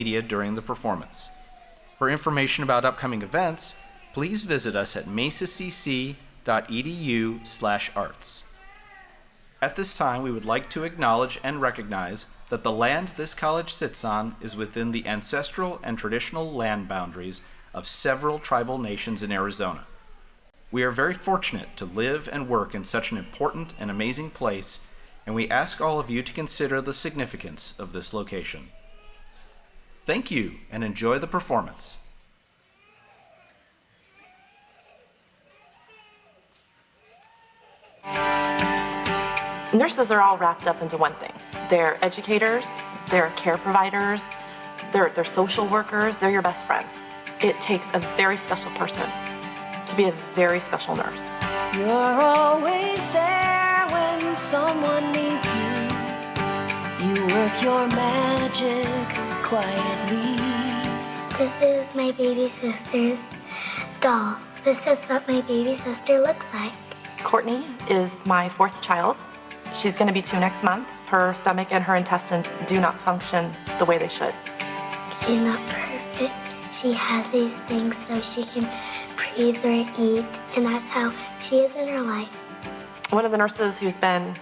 media during the performance. For information about upcoming events, please visit us at mesacc.edu/arts. At this time, we would like to acknowledge and recognize that the land this college sits on is within the ancestral and traditional land boundaries of several tribal nations in Arizona. We are very fortunate to live and work in such an important and amazing place, and we ask all of you to consider the significance of this location. Thank you, and enjoy the performance. Nurses are all wrapped up into one thing. They're educators, they're care providers, they're social workers, they're your best friend. It takes a very special person to be a very special nurse. You're always there when someone needs you. You work your magic quietly. This is my baby sister's doll. This is what my baby sister looks like. Courtney is my fourth child. She's going to be 2 next month. Her stomach and her intestines do not function the way they should. She's not perfect. She has these things so she can breathe or eat, and that's how she is in her life. One of the nurses who's been,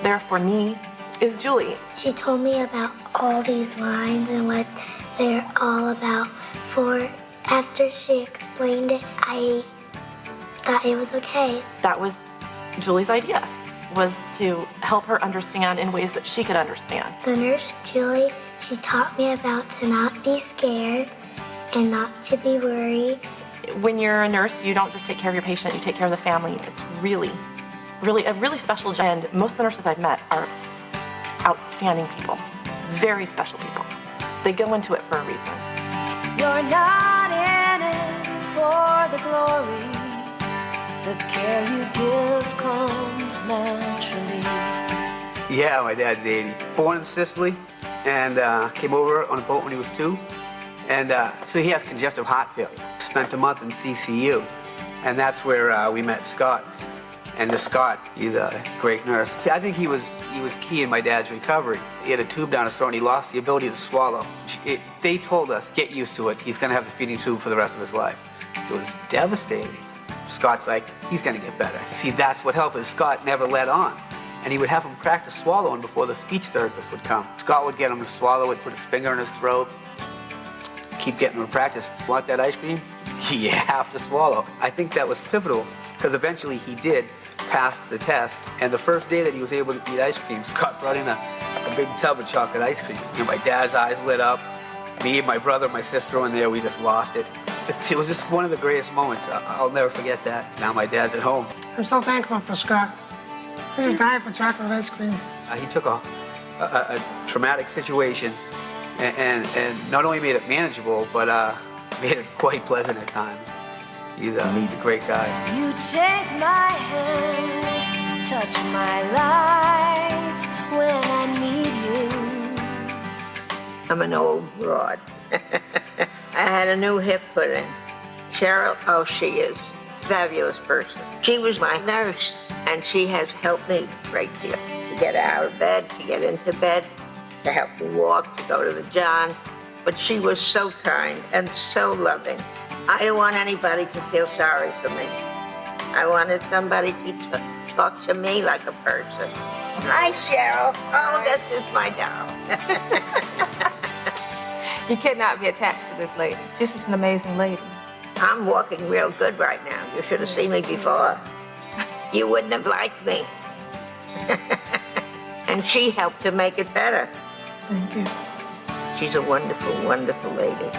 there for me is Julie. She told me about all these lines and what they're all about. After she explained it, I thought it was okay. That was Julie's idea, was to help her understand in ways that she could understand. The nurse, Julie, she taught me about to not be scared and not to be worried. When you're a nurse, you don't just take care of your patient, you take care of the family. It's really a really special job. And most of the nurses I've met are outstanding people, very special people. They go into it for a reason. You're not in it for the glory. The care you give comes naturally. Yeah, my dad's 80. Born in Sicily and came over on a boat when he was 2. And so he has congestive heart failure. Spent a month in CCU. And that's where we met Scott. And to Scott, he's a great nurse. See, I think he was key in my dad's recovery. He had a tube down his throat and he lost the ability to swallow. They told us, get used to it. He's going to have the feeding tube for the rest of his life. It was devastating. Scott's like, he's going to get better. See, that's what helped is Scott never let on. And he would have him practice swallowing before the speech therapist would come. Scott would get him to swallow, would put his finger in his throat, keep getting him to practice. Want that ice cream? You have to swallow. I think that was pivotal because eventually he did pass the test. And the first day that he was able to eat ice cream, Scott brought in a big tub of chocolate ice cream. And my dad's eyes lit up. Me, my brother, my sister were in there, we just lost it. It was just one of the greatest moments. I'll never forget that. Now my dad's at home. I'm so thankful for Scott. He's a dying for chocolate ice cream. He took a traumatic situation and not only made it manageable, but made it quite pleasant at times. He's a great guy. You take my hand, touch my life when I need you. I'm an old broad. I had a new hip put in. Cheryl, oh, she is a fabulous person. She was my nurse, and she has helped me a great deal. To get out of bed, to get into bed, to help me walk, to go to the John. But she was so kind and so loving. I don't want anybody to feel sorry for me. I wanted somebody to talk to me like a person. Hi, Cheryl. Oh, this is my doll. You cannot be attached to this lady. She's just an amazing lady. I'm walking real good right now. You should have seen me before. You wouldn't have liked me. And she helped to make it better. Thank you. She's a wonderful, wonderful lady.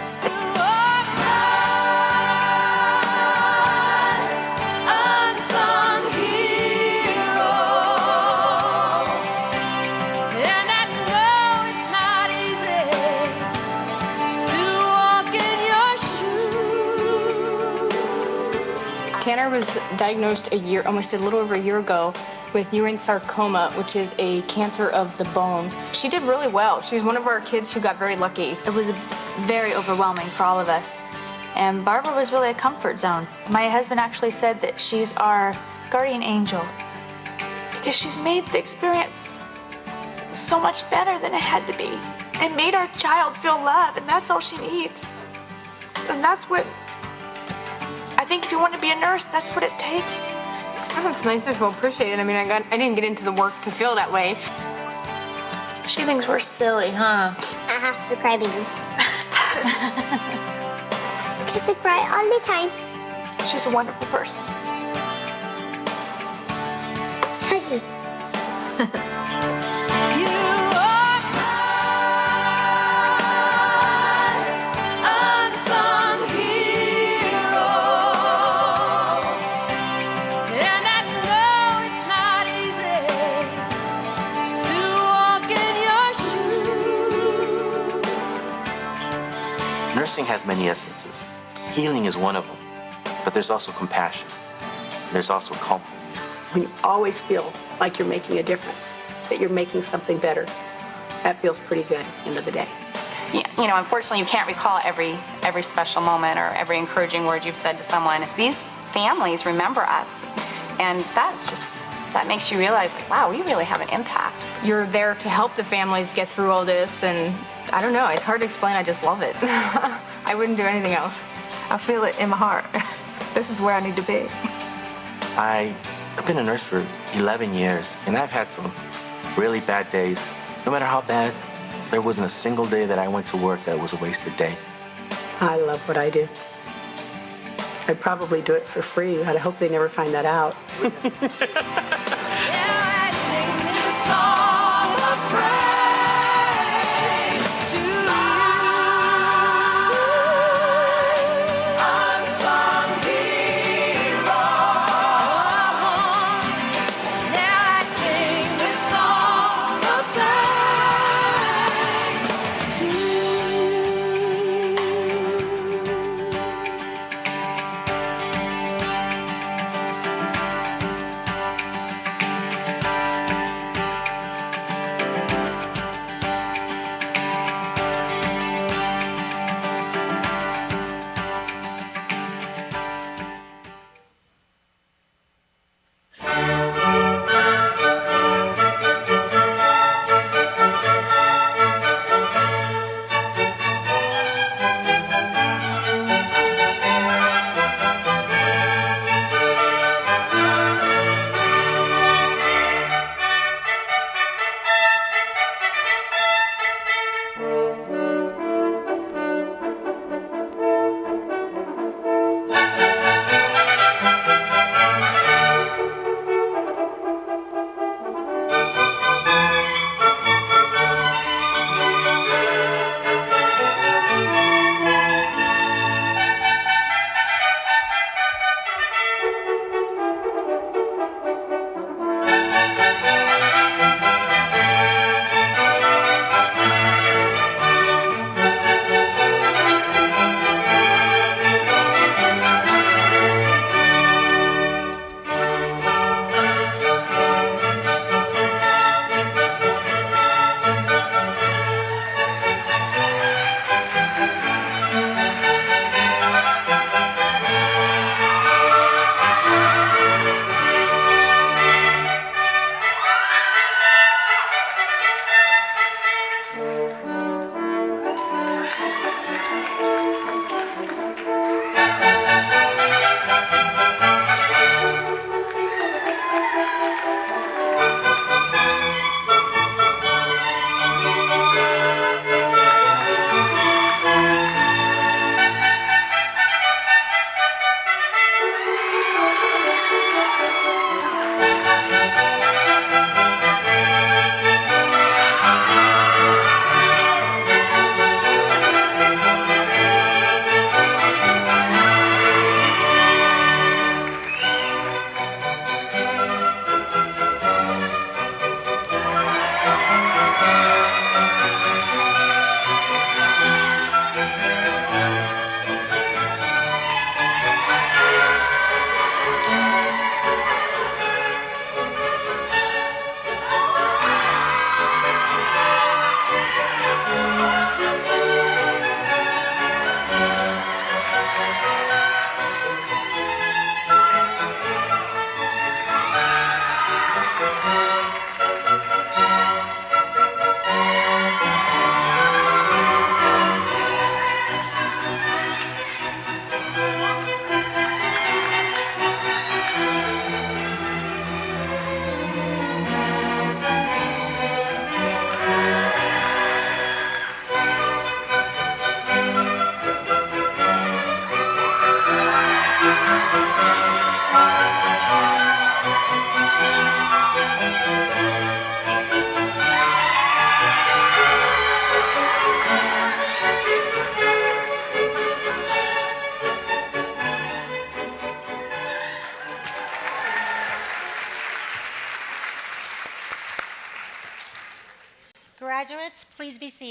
Tanner was diagnosed almost a little over a year ago with urine sarcoma, which is a cancer of the bone. She did really well. She was one of our kids who got very lucky. It was very overwhelming for all of us. And Barbara was really a comfort zone. My husband actually said that she's our guardian angel because she's made the experience so much better than it had to be. and made our child feel love, and that's all she needs. And that's what, I think if you want to be a nurse, that's what it takes. Oh, it's nice to feel appreciated. I mean, I didn't get into the work to feel that way. She thinks we're silly, huh? The crybabies. Because they cry all the time. She's a wonderful person. Huggy. Nursing has many essences. Healing is one of them, but there's also compassion. There's also comfort. When you always feel like you're making a difference, that you're making something better, that feels pretty good at the end of the day. Yeah, you know, unfortunately, you can't recall every special moment or every encouraging word you've said to someone. These families remember us, and that makes you realize, like, wow, we really have an impact. You're there to help the families get through all this, and I don't know, it's hard to explain. I just love it. I wouldn't do anything else. I feel it in my heart. This is where I need to be. I've been a nurse for 11 years, and I've had some really bad days. No matter how bad, there wasn't a single day that I went to work that was a wasted day. I love what I do. I'd probably do it for free. I hope they never find that out.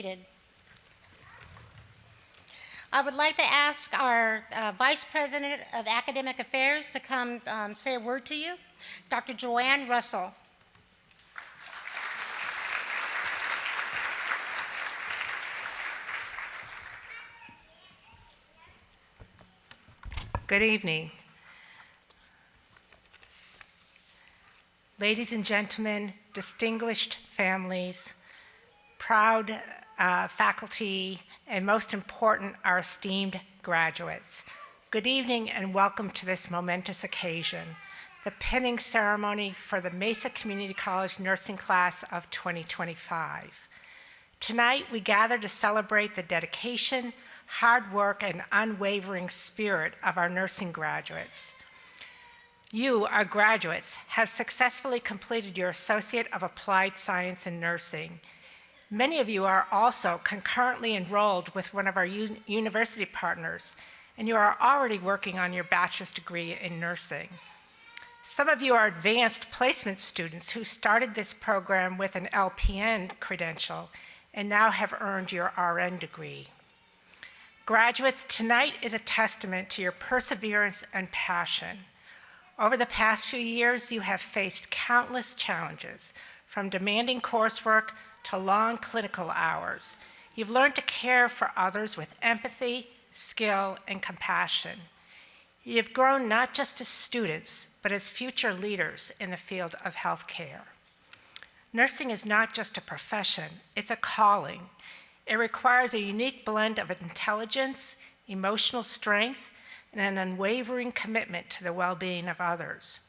seated. I would like to ask our Vice President of Academic Affairs to come say a word to you, Dr. Joanne Russell. Good evening. Ladies and gentlemen, distinguished families, proud faculty, and most important, our esteemed graduates. Good evening and welcome to this momentous occasion, the pinning ceremony for the Mesa Community College nursing class of 2025. Tonight, we gather to celebrate the dedication, hard work, and unwavering spirit of our nursing graduates. You, our graduates, have successfully completed your Associate of Applied Science in Nursing. Many of you are also concurrently enrolled with one of our university partners, and you are already working on your bachelor's degree in nursing. Some of you are advanced placement students who started this program with an LPN credential and now have earned your RN degree. Graduates, tonight is a testament to your perseverance and passion. Over the past few years, you have faced countless challenges, from demanding coursework to long clinical hours. You've learned to care for others with empathy, skill, and compassion. You've grown not just as students, but as future leaders in the field of healthcare. Nursing is not just a profession, it's a calling. It requires a unique blend of intelligence, emotional strength, and an unwavering commitment to the well-being of others.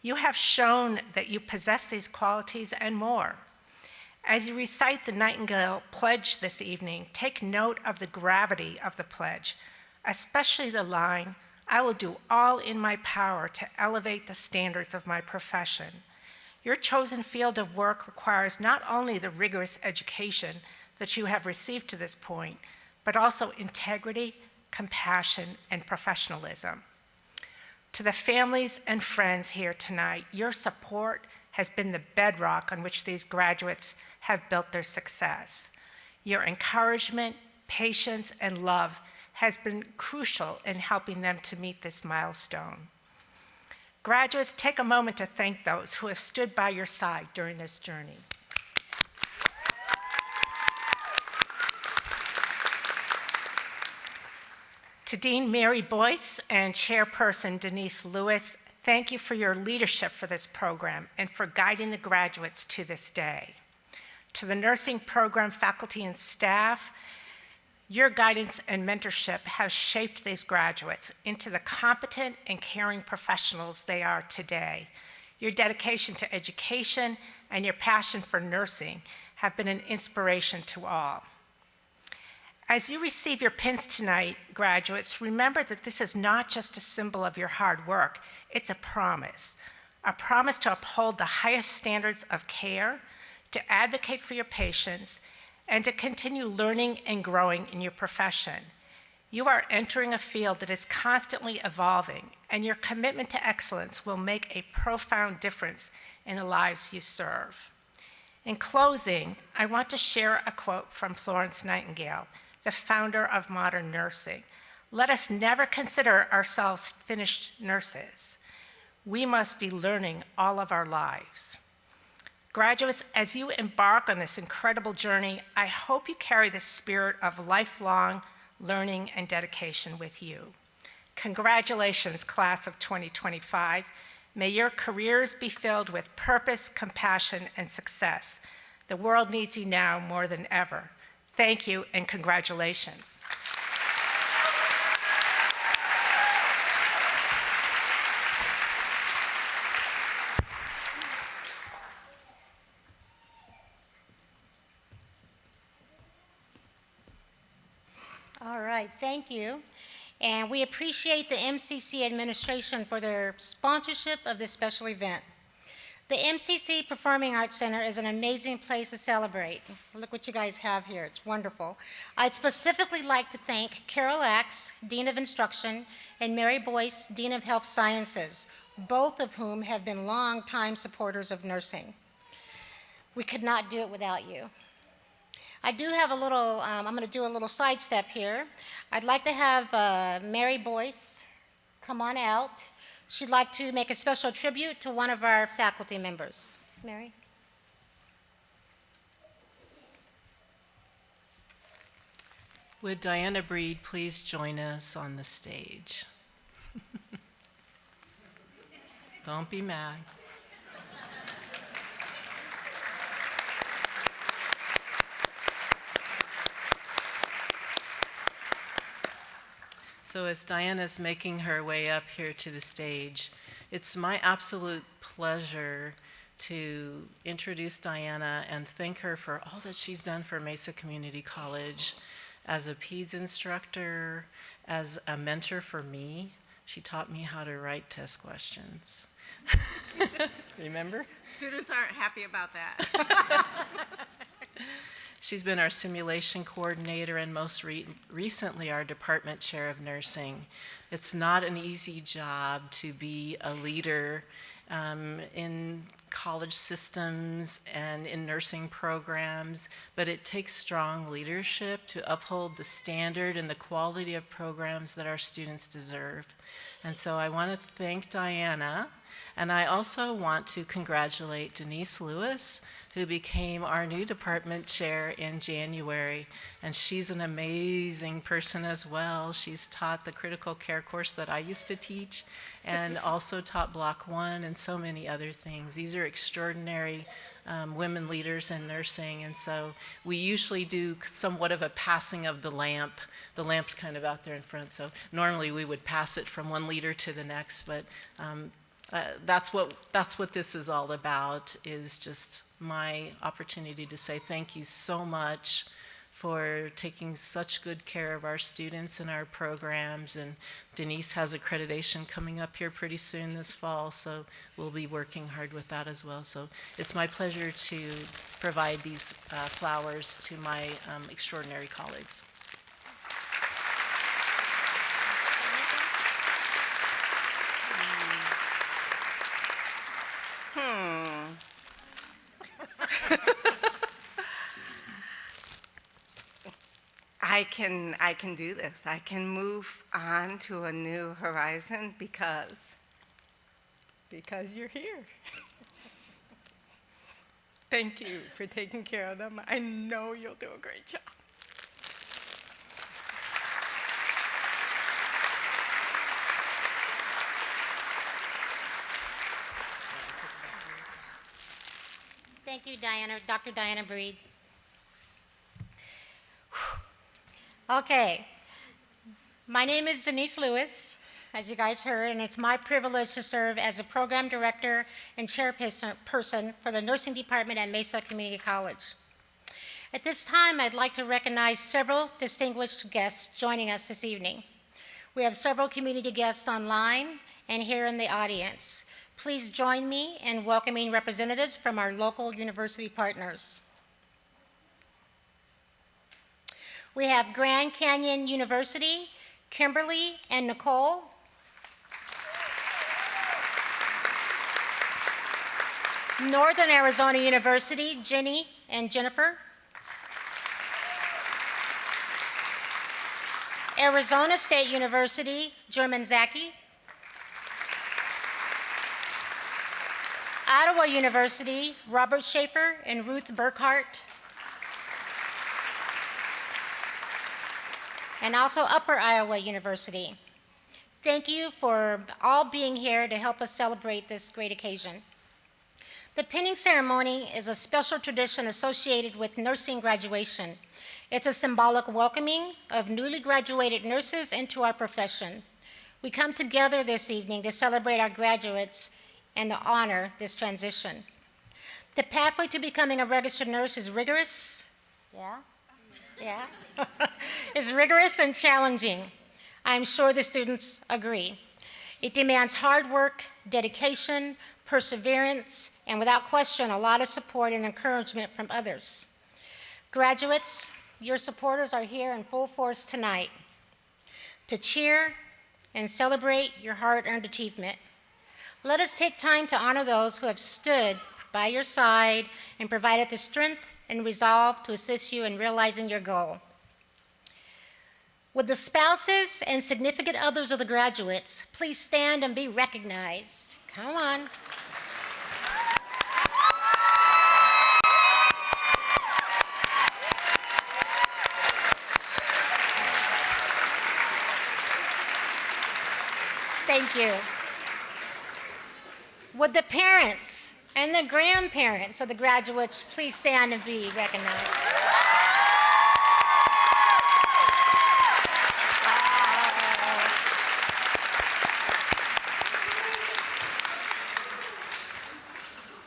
You have shown that you possess these qualities and more. As you recite the Nightingale Pledge this evening, take note of the gravity of the pledge, especially the line, "I will do all in my power to elevate the standards of my profession." Your chosen field of work requires not only the rigorous education that you have received to this point, but also integrity, compassion, and professionalism. To the families and friends here tonight, your support has been the bedrock on which these graduates have built their success. Your encouragement, patience, and love has been crucial in helping them to meet this milestone. Graduates, take a moment to thank those who have stood by your side during this journey. To Dean Mary Boyce and Chairperson Denise Lewis, thank you for your leadership for this program and for guiding the graduates to this day. To the nursing program faculty and staff, your guidance and mentorship have shaped these graduates into the competent and caring professionals they are today. Your dedication to education and your passion for nursing have been an inspiration to all. As you receive your pins tonight, graduates, remember that this is not just a symbol of your hard work, it's a promise to uphold the highest standards of care, to advocate for your patients, and to continue learning and growing in your profession. You are entering a field that is constantly evolving, and your commitment to excellence will make a profound difference in the lives you serve. In closing, I want to share a quote from Florence Nightingale, the founder of modern nursing. Let us never consider ourselves finished nurses. We must be learning all of our lives. Graduates, as you embark on this incredible journey, I hope you carry the spirit of lifelong learning and dedication with you. Congratulations, class of 2025. May your careers be filled with purpose, compassion, and success. The world needs you now more than ever. Thank you and congratulations. All right, thank you. And we appreciate the MCC administration for their sponsorship of this special event. The MCC Performing Arts Center is an amazing place to celebrate. Look what you guys have here, it's wonderful. I'd specifically like to thank Carol Axe, Dean of Instruction, and Mary Boyce, Dean of Health Sciences, both of whom have been longtime supporters of nursing. We could not do it without you. I do have a little, I'm going to do a little sidestep here. I'd like to have Mary Boyce come on out. She'd like to make a special tribute to one of our faculty members. Mary? Would Diana Breed please join us on the stage? Don't be mad. So as Diana's making her way up here to the stage, it's my absolute pleasure to introduce Diana and thank her for all that she's done for Mesa Community College as a PEDS instructor, as a mentor for me. She taught me how to write test questions. Remember? Students aren't happy about that. She's been our simulation coordinator and most recently our department chair of nursing. It's not an easy job to be a leader in college systems and in nursing programs, but it takes strong leadership to uphold the standard and the quality of programs that our students deserve. And so I want to thank Diana, and I also want to congratulate Denise Lewis, who became our new department chair in January. And she's an amazing person as well. She's taught the critical care course that I used to teach and also taught Block 1 and so many other things. These are extraordinary women leaders in nursing. And so we usually do somewhat of a passing of the lamp. The lamp's kind of out there in front. So normally we would pass it from one leader to the next, but that's what this is all about, is just my opportunity to say thank you so much for taking such good care of our students and our programs. And Denise has accreditation coming up here pretty soon this fall, so we'll be working hard with that as well. So it's my pleasure to provide these flowers to my extraordinary colleagues. I can do this. I can move on to a new horizon because you're here. Thank you for taking care of them. I know you'll do a great job. Thank you, Diana, Dr. Diana Breed. Okay, my name is Denise Lewis, as you guys heard, and it's my privilege to serve as a program director and chairperson for the nursing department at Mesa Community College. At this time, I'd like to recognize several distinguished guests joining us this evening. We have several community guests online and here in the audience. Please join me in welcoming representatives from our local university partners. We have Grand Canyon University, Kimberly and Nicole. Northern Arizona University, Jenny and Jennifer. Arizona State University, German Zaki. Ottawa University, Robert Schaefer and Ruth Burkhart. And also Upper Iowa University. Thank you for all being here to help us celebrate this great occasion. The pinning ceremony is a special tradition associated with nursing graduation. It's a symbolic welcoming of newly graduated nurses into our profession. We come together this evening to celebrate our graduates and to honor this transition. The pathway to becoming a registered nurse is rigorous. Yeah. It's rigorous and challenging. I'm sure the students agree. It demands hard work, dedication, perseverance, and without question, a lot of support and encouragement from others. Graduates, your supporters are here in full force tonight to cheer and celebrate your hard-earned achievement. Let us take time to honor those who have stood by your side and provided the strength and resolve to assist you in realizing your goal. Would the spouses and significant others of the graduates please stand and be recognized? Come on. Thank you. Would the parents and the grandparents of the graduates please stand and be recognized?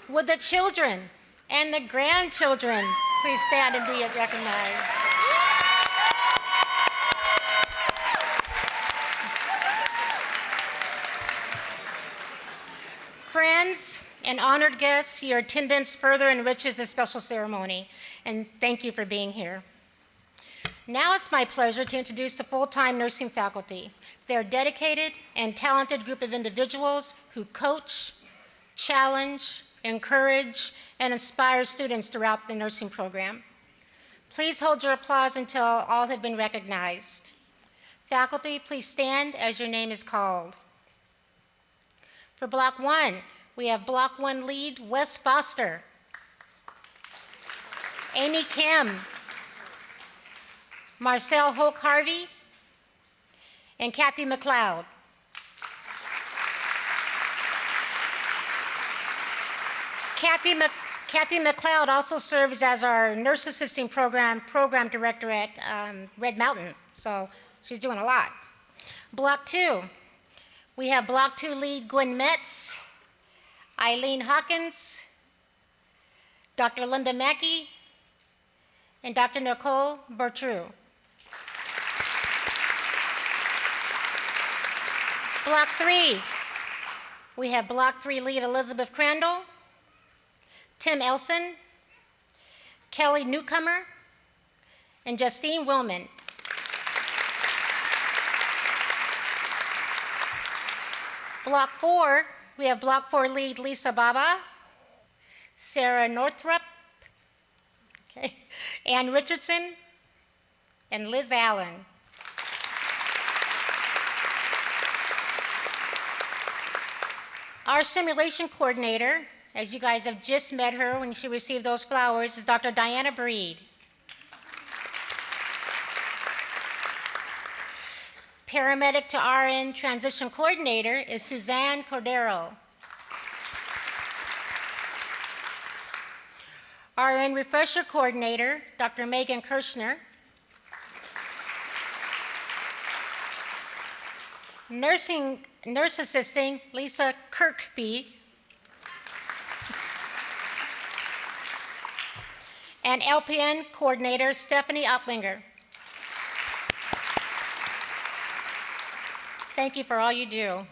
Would the children and the grandchildren please stand and be recognized? Friends and honored guests, your attendance further enriches this special ceremony, and thank you for being here. Now it's my pleasure to introduce the full-time nursing faculty. They're a dedicated and talented group of individuals who coach, challenge, encourage, and inspire students throughout the nursing program. Please hold your applause until all have been recognized. Faculty, please stand as your name is called. For Block 1, we have Block 1 lead Wes Foster, Amy Kim, Marcel Hoke-Harvey, and Kathy McLeod. Kathy McLeod also serves as our nurse assisting program director at Red Mountain, so she's doing a lot. Block 2, we have Block 2 lead Gwen Metz, Eileen Hawkins, Dr. Linda Mackey, and Dr. Nicole Bertrou. Block 3, we have Block 3 lead Elizabeth Crandall, Tim Elson, Kelly Newcomer, and Justine Willman. Block 4, we have Block 4 lead Lisa Baba, Sarah Northrup, Ann Richardson, and Liz Allen. Our simulation coordinator, as you guys have just met her when she received those flowers, is Dr. Diana Breed. Paramedic to RN transition coordinator is Suzanne Cordero. RN refresher coordinator, Dr. Megan Kirshner. Nurse assisting, Lisa Kirkby. And LPN coordinator, Stephanie Oplinger. Thank you for all you do.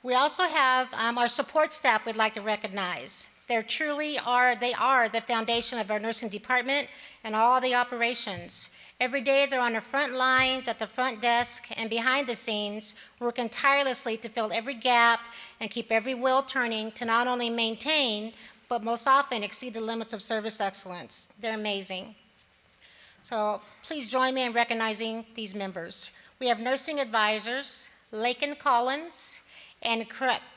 We also have our support staff we'd like to recognize. They are the foundation of our nursing department and all the operations. Every day they're on the front lines, at the front desk, and behind the scenes, working tirelessly to fill every gap and keep every wheel turning to not only maintain, but most often exceed the limits of service excellence. They're amazing. So please join me in recognizing these members. We have nursing advisors, Lakin Collins and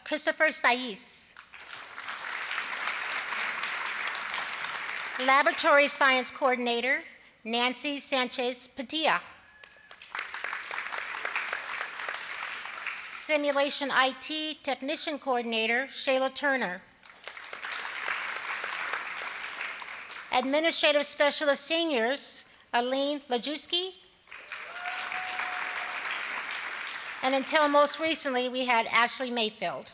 Christopher Saiz. Laboratory science coordinator, Nancy Sanchez Padilla. Simulation IT technician coordinator, Shayla Turner. Administrative specialist seniors, Aline Lajewski. And until most recently, we had Ashley Mayfield.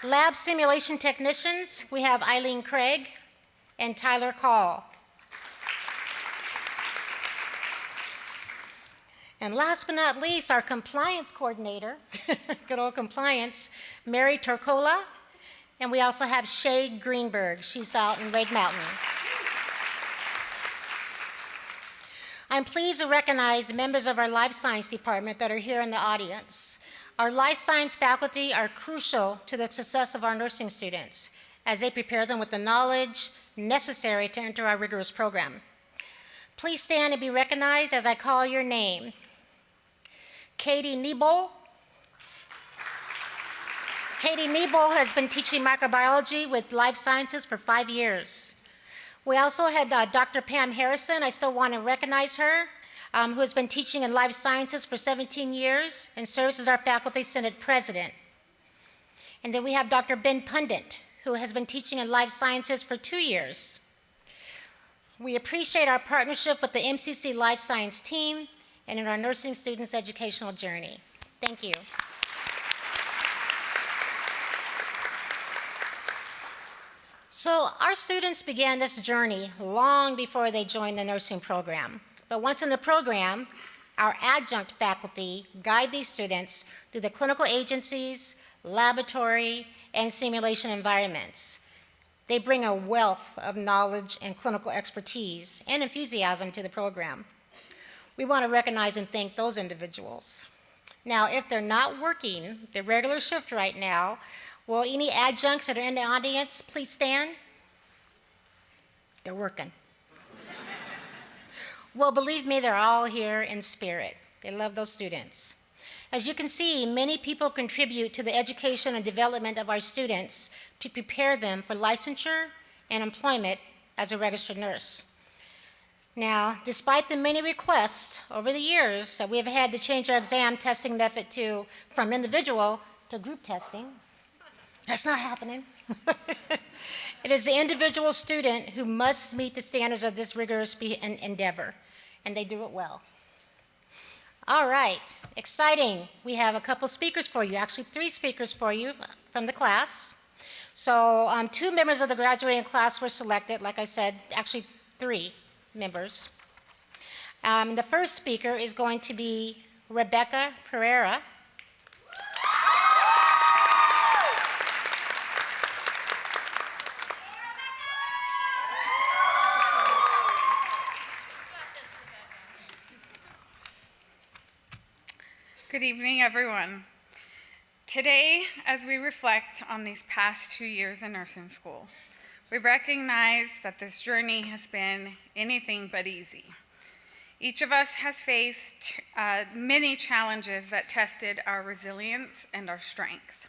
Lab simulation technicians, we have Eileen Craig and Tyler Call. And last but not least, our compliance coordinator, good old compliance, Mary Turcola. And we also have Shay Greenberg. She's out in Red Mountain. I'm pleased to recognize members of our life science department that are here in the audience. Our life science faculty are crucial to the success of our nursing students as they prepare them with the knowledge necessary to enter our rigorous program. Please stand and be recognized as I call your name. Katie Nebo. Katie Nebo has been teaching microbiology with life sciences for 5 years. We also had Dr. Pam Harrison. I still want to recognize her, who has been teaching in life sciences for 17 years and serves as our faculty senate president. And then we have Dr. Ben Pundit, who has been teaching in life sciences for 2 years. We appreciate our partnership with the MCC Life Science team and in our nursing students' educational journey. Thank you. So our students began this journey long before they joined the nursing program. But once in the program, our adjunct faculty guide these students through the clinical agencies, laboratory, and simulation environments. They bring a wealth of knowledge and clinical expertise and enthusiasm to the program. We want to recognize and thank those individuals. Now, if they're not working the regular shift right now, will any adjuncts that are in the audience please stand? They're working. Well, believe me, they're all here in spirit. They love those students. As you can see, many people contribute to the education and development of our students to prepare them for licensure and employment as a registered nurse. Now, despite the many requests over the years that we have had to change our exam testing method from individual to group testing, that's not happening. It is the individual student who must meet the standards of this rigorous endeavor, and they do it well. All right, exciting. We have a couple speakers for you, actually 3 speakers for you from the class. So 2 members of the graduating class were selected, like I said, actually 3 members. The first speaker is going to be Rebecca Pereira. Good evening, everyone. Today, as we reflect on these past 2 years in nursing school, we recognize that this journey has been anything but easy. Each of us has faced many challenges that tested our resilience and our strength.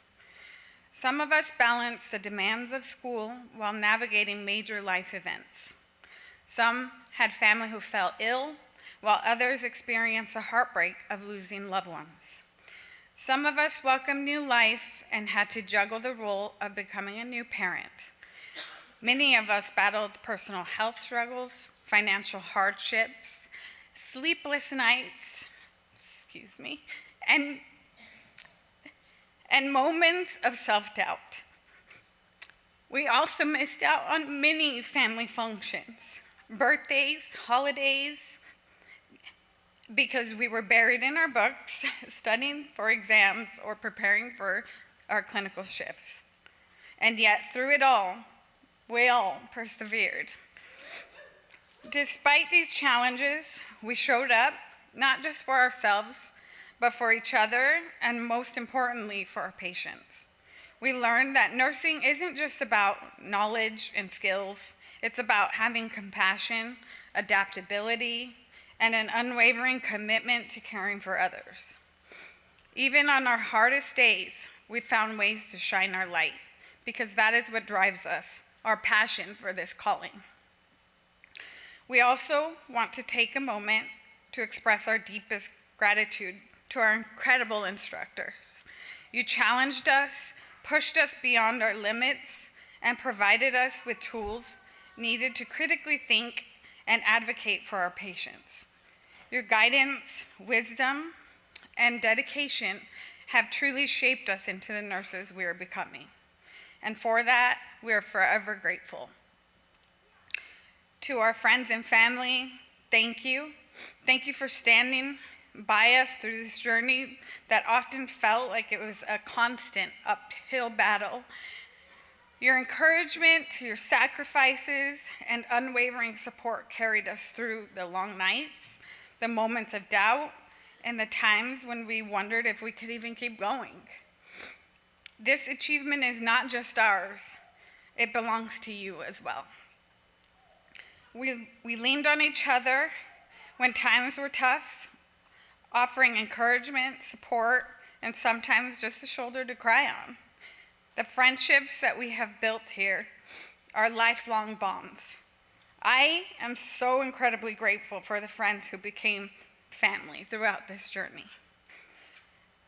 Some of us balanced the demands of school while navigating major life events. Some had family who fell ill, while others experienced the heartbreak of losing loved ones. Some of us welcomed new life and had to juggle the role of becoming a new parent. Many of us battled personal health struggles, financial hardships, sleepless nights, and moments of self-doubt. We also missed out on many family functions, birthdays, holidays, because we were buried in our books, studying for exams or preparing for our clinical shifts. And yet, through it all, we all persevered. Despite these challenges, we showed up, not just for ourselves, but for each other, and most importantly, for our patients. We learned that nursing isn't just about knowledge and skills, it's about having compassion, adaptability, and an unwavering commitment to caring for others. Even on our hardest days, we found ways to shine our light, because that is what drives us, our passion for this calling. We also want to take a moment to express our deepest gratitude to our incredible instructors. You challenged us, pushed us beyond our limits, and provided us with tools needed to critically think and advocate for our patients. Your guidance, wisdom, and dedication have truly shaped us into the nurses we are becoming. And for that, we are forever grateful. To our friends and family, thank you. Thank you for standing by us through this journey that often felt like it was a constant uphill battle. Your encouragement, your sacrifices, and unwavering support carried us through the long nights, the moments of doubt, in the times when we wondered if we could even keep going. This achievement is not just ours, it belongs to you as well. We leaned on each other when times were tough, offering encouragement, support, and sometimes just a shoulder to cry on. The friendships that we have built here are lifelong bonds. I am so incredibly grateful for the friends who became family throughout this journey.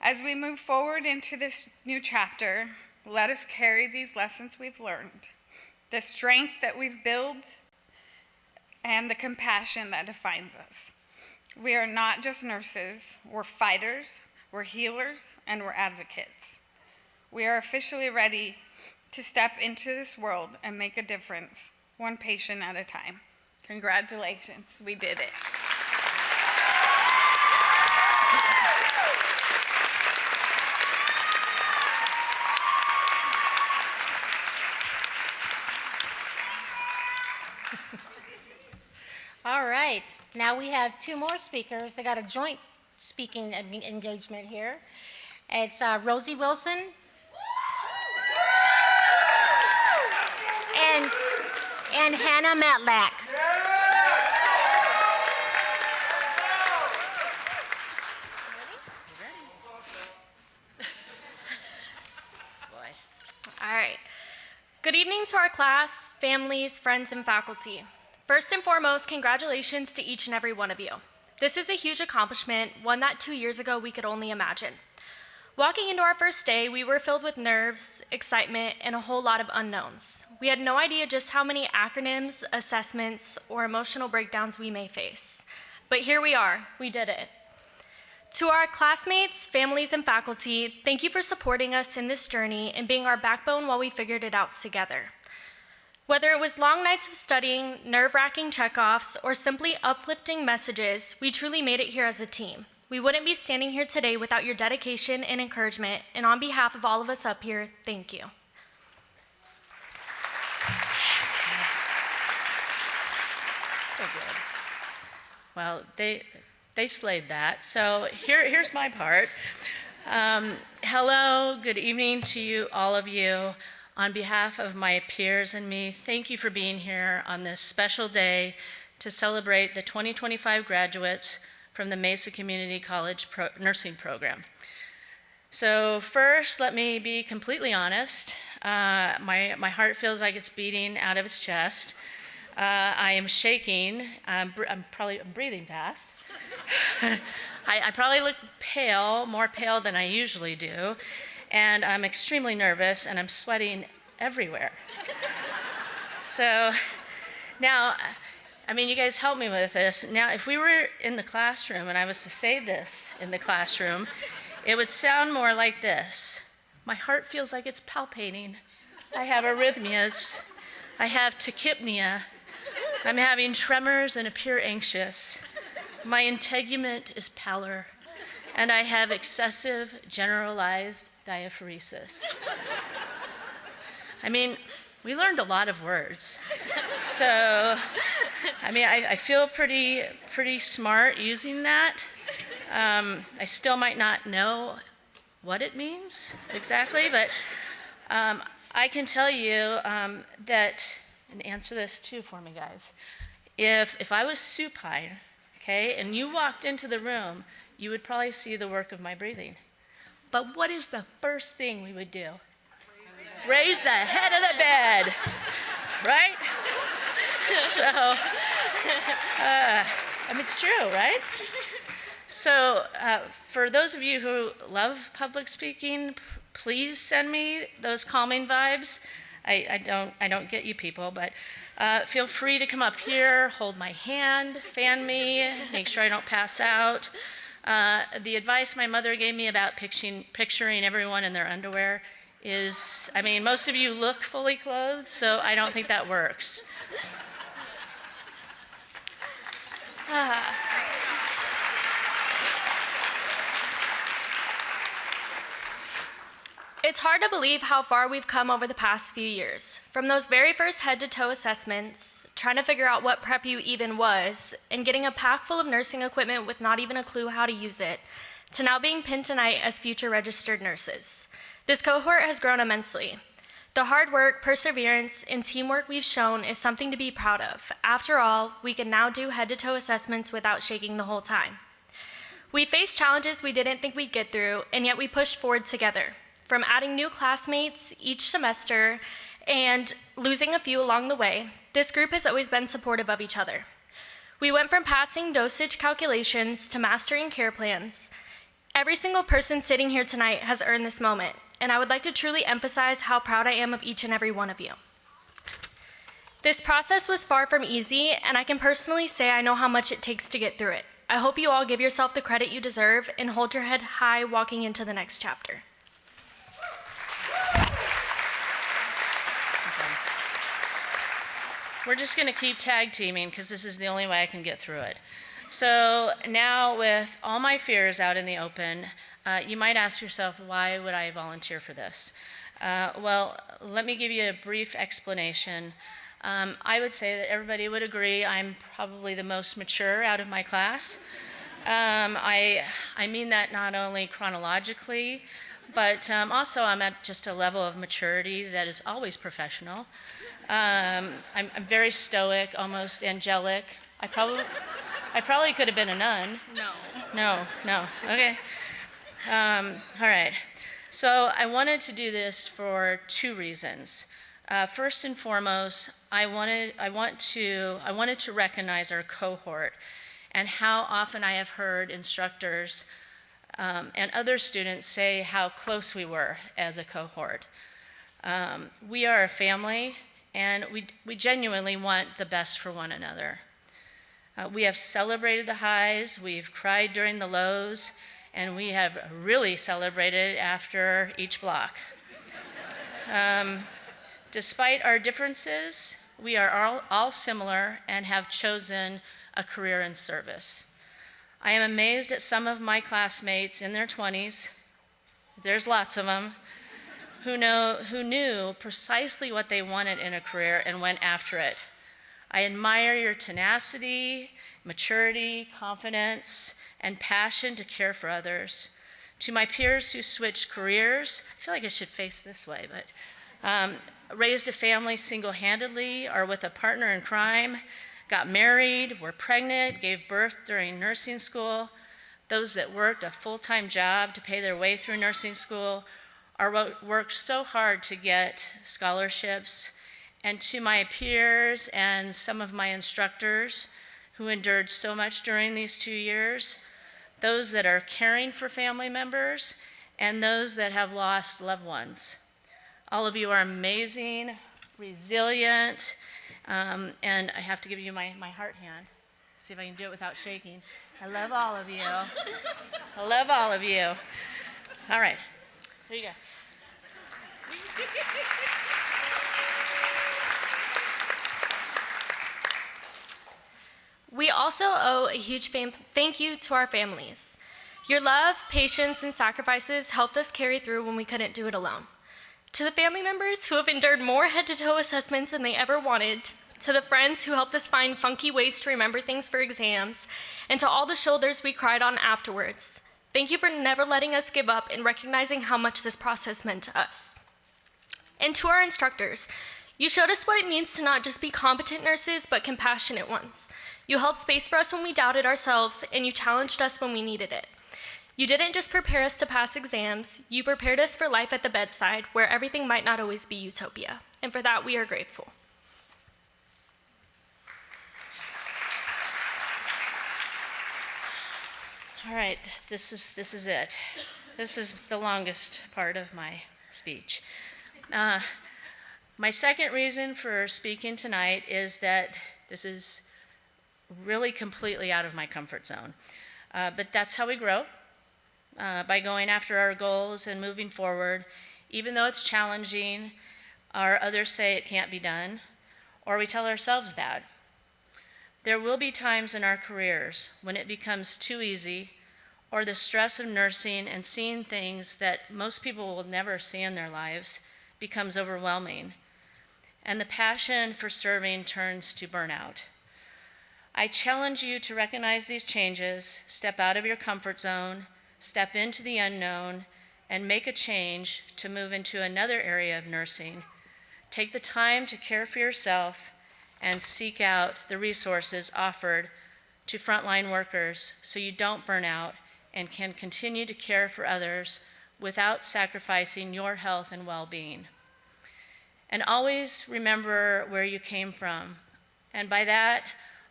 As we move forward into this new chapter, let us carry these lessons we've learned, the strength that we've built, and the compassion that defines us. We are not just nurses, we're fighters, we're healers, and we're advocates. We are officially ready to step into this world and make a difference, one patient at a time. Congratulations, we did it. All right, now we have two more speakers. I got a joint speaking engagement here. It's Rosie Wilson and Hannah Matlack. All right. Good evening to our class, families, friends, and faculty. First and foremost, congratulations to each and every one of you. This is a huge accomplishment, one that 2 years ago we could only imagine. Walking into our first day, we were filled with nerves, excitement, and a whole lot of unknowns. We had no idea just how many acronyms, assessments, or emotional breakdowns we may face. But here we are, we did it. To our classmates, families, and faculty, thank you for supporting us in this journey and being our backbone while we figured it out together. Whether it was long nights of studying, nerve-wracking checkoffs, or simply uplifting messages, we truly made it here as a team. We wouldn't be standing here today without your dedication and encouragement, and on behalf of all of us up here, thank you. So good. Well, they slayed that. So here's my part. Hello, good evening to you, all of you. On behalf of my peers and me, thank you for being here on this special day to celebrate the 2025 graduates from the Mesa Community College nursing program. So first, let me be completely honest. My heart feels like it's beating out of its chest. I am shaking. I'm breathing fast. I probably look pale, more pale than I usually do. And I'm extremely nervous, and I'm sweating everywhere. So now, I mean, you guys help me with this. Now, if we were in the classroom and I was to say this in the classroom, it would sound more like this. My heart feels like it's palpating. I have arrhythmias. I have tachypnea. I'm having tremors and appear anxious. My integument is pallor, and I have excessive generalized diaphoresis. I mean, we learned a lot of words. So, I mean, I feel pretty smart using that. I still might not know what it means exactly, but I can tell you that, and answer this too for me, guys. If I was supine, okay, and you walked into the room, you would probably see the work of my breathing. But what is the first thing we would do? Raise the head of the bed, right? So, I mean, it's true, right? So, for those of you who love public speaking, please send me those calming vibes. I don't get you people, but feel free to come up here, hold my hand, fan me, make sure I don't pass out. The advice my mother gave me about picturing everyone in their underwear is, I mean, most of you look fully clothed, so I don't think that works. It's hard to believe how far we've come over the past few years. From those very first head-to-toe assessments, trying to figure out what Prep U even was, and getting a pack full of nursing equipment with not even a clue how to use it, to now being pinned tonight as future registered nurses. This cohort has grown immensely. The hard work, perseverance, and teamwork we've shown is something to be proud of. After all, we can now do head-to-toe assessments without shaking the whole time. We faced challenges we didn't think we'd get through, and yet we pushed forward together. From adding new classmates each semester and losing a few along the way, this group has always been supportive of each other. We went from passing dosage calculations to mastering care plans. Every single person sitting here tonight has earned this moment, and I would like to truly emphasize how proud I am of each and every one of you. This process was far from easy, and I can personally say I know how much it takes to get through it. I hope you all give yourself the credit you deserve and hold your head high walking into the next chapter. We're just going to keep tag teaming because this is the only way I can get through it. So now with all my fears out in the open, you might ask yourself, why would I volunteer for this? Well, let me give you a brief explanation. I would say that everybody would agree I'm probably the most mature out of my class. I mean that not only chronologically, but also I'm at just a level of maturity that is always professional. I'm very stoic, almost angelic. I probably could have been a nun. No. Okay. All right. So I wanted to do this for two reasons. First and foremost, I wanted to recognize our cohort and how often I have heard instructors and other students say how close we were as a cohort. We are a family, and we genuinely want the best for one another. We have celebrated the highs, we've cried during the lows, and we have really celebrated after each block. Despite our differences, we are all similar and have chosen a career in service. I am amazed at some of my classmates in their 20s, there's lots of them, who knew precisely what they wanted in a career and went after it. I admire your tenacity, maturity, confidence, and passion to care for others. To my peers who switched careers, I feel like I should face this way, but raised a family single-handedly or with a partner in crime, got married, were pregnant, gave birth during nursing school, those that worked a full-time job to pay their way through nursing school, or worked so hard to get scholarships, and to my peers and some of my instructors who endured so much during these 2 years, those that are caring for family members, and those that have lost loved ones. All of you are amazing, resilient, and I have to give you my heart hand. See if I can do it without shaking. I love all of you. I love all of you. All right, here you go. We also owe a huge thank you to our families. Your love, patience, and sacrifices helped us carry through when we couldn't do it alone. To the family members who have endured more head-to-toe assessments than they ever wanted, to the friends who helped us find funky ways to remember things for exams, and to all the shoulders we cried on afterwards, thank you for never letting us give up and recognizing how much this process meant to us. And to our instructors, you showed us what it means to not just be competent nurses, but compassionate ones. You held space for us when we doubted ourselves, and you challenged us when we needed it. You didn't just prepare us to pass exams, you prepared us for life at the bedside, where everything might not always be utopia. And for that, we are grateful. All right, this is it. This is the longest part of my speech. My second reason for speaking tonight is that this is really completely out of my comfort zone. But that's how we grow, by going after our goals and moving forward, even though it's challenging, or others say it can't be done, or we tell ourselves that. There will be times in our careers when it becomes too easy, or the stress of nursing and seeing things that most people will never see in their lives becomes overwhelming. and the passion for serving turns to burnout. I challenge you to recognize these changes, step out of your comfort zone, step into the unknown, and make a change to move into another area of nursing. Take the time to care for yourself and seek out the resources offered to frontline workers so you don't burn out and can continue to care for others without sacrificing your health and well-being. And always remember where you came from. And by that,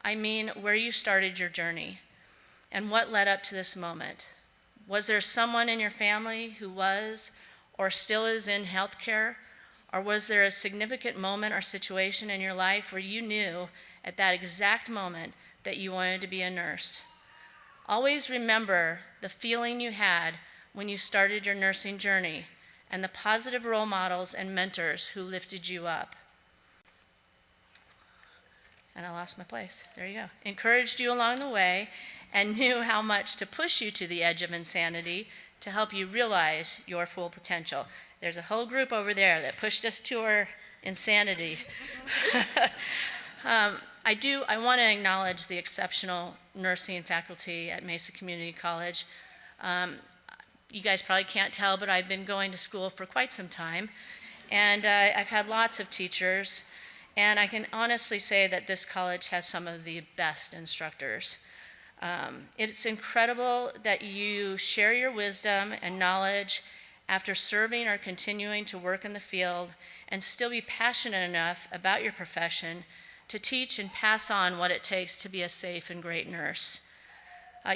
I mean where you started your journey and what led up to this moment. Was there someone in your family who was or still is in healthcare? Or was there a significant moment or situation in your life where you knew at that exact moment that you wanted to be a nurse? Always remember the feeling you had when you started your nursing journey and the positive role models and mentors who lifted you up. And I lost my place. There you go. Encouraged you along the way and knew how much to push you to the edge of insanity to help you realize your full potential. There's a whole group over there that pushed us to our insanity. I want to acknowledge the exceptional nursing faculty at Mesa Community College. You guys probably can't tell, but I've been going to school for quite some time, and I've had lots of teachers, and I can honestly say that this college has some of the best instructors. It's incredible that you share your wisdom and knowledge after serving or continuing to work in the field and still be passionate enough about your profession to teach and pass on what it takes to be a safe and great nurse.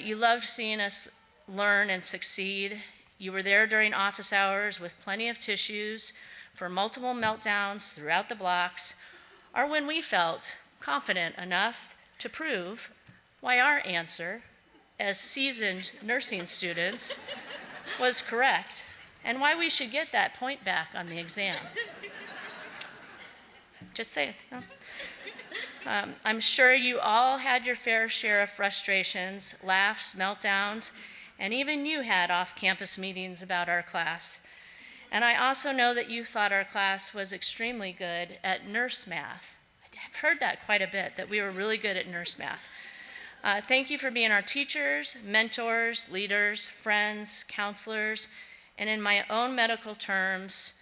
You loved seeing us learn and succeed. You were there during office hours with plenty of tissues for multiple meltdowns throughout the blocks, or when we felt confident enough to prove why our answer as seasoned nursing students was correct and why we should get that point back on the exam. Just saying. No? I'm sure you all had your fair share of frustrations, laughs, meltdowns, and even you had off-campus meetings about our class. And I also know that you thought our class was extremely good at nurse math. I've heard that quite a bit, that we were really good at nurse math. Thank you for being our teachers, mentors, leaders, friends, counselors, and in my own medical terms,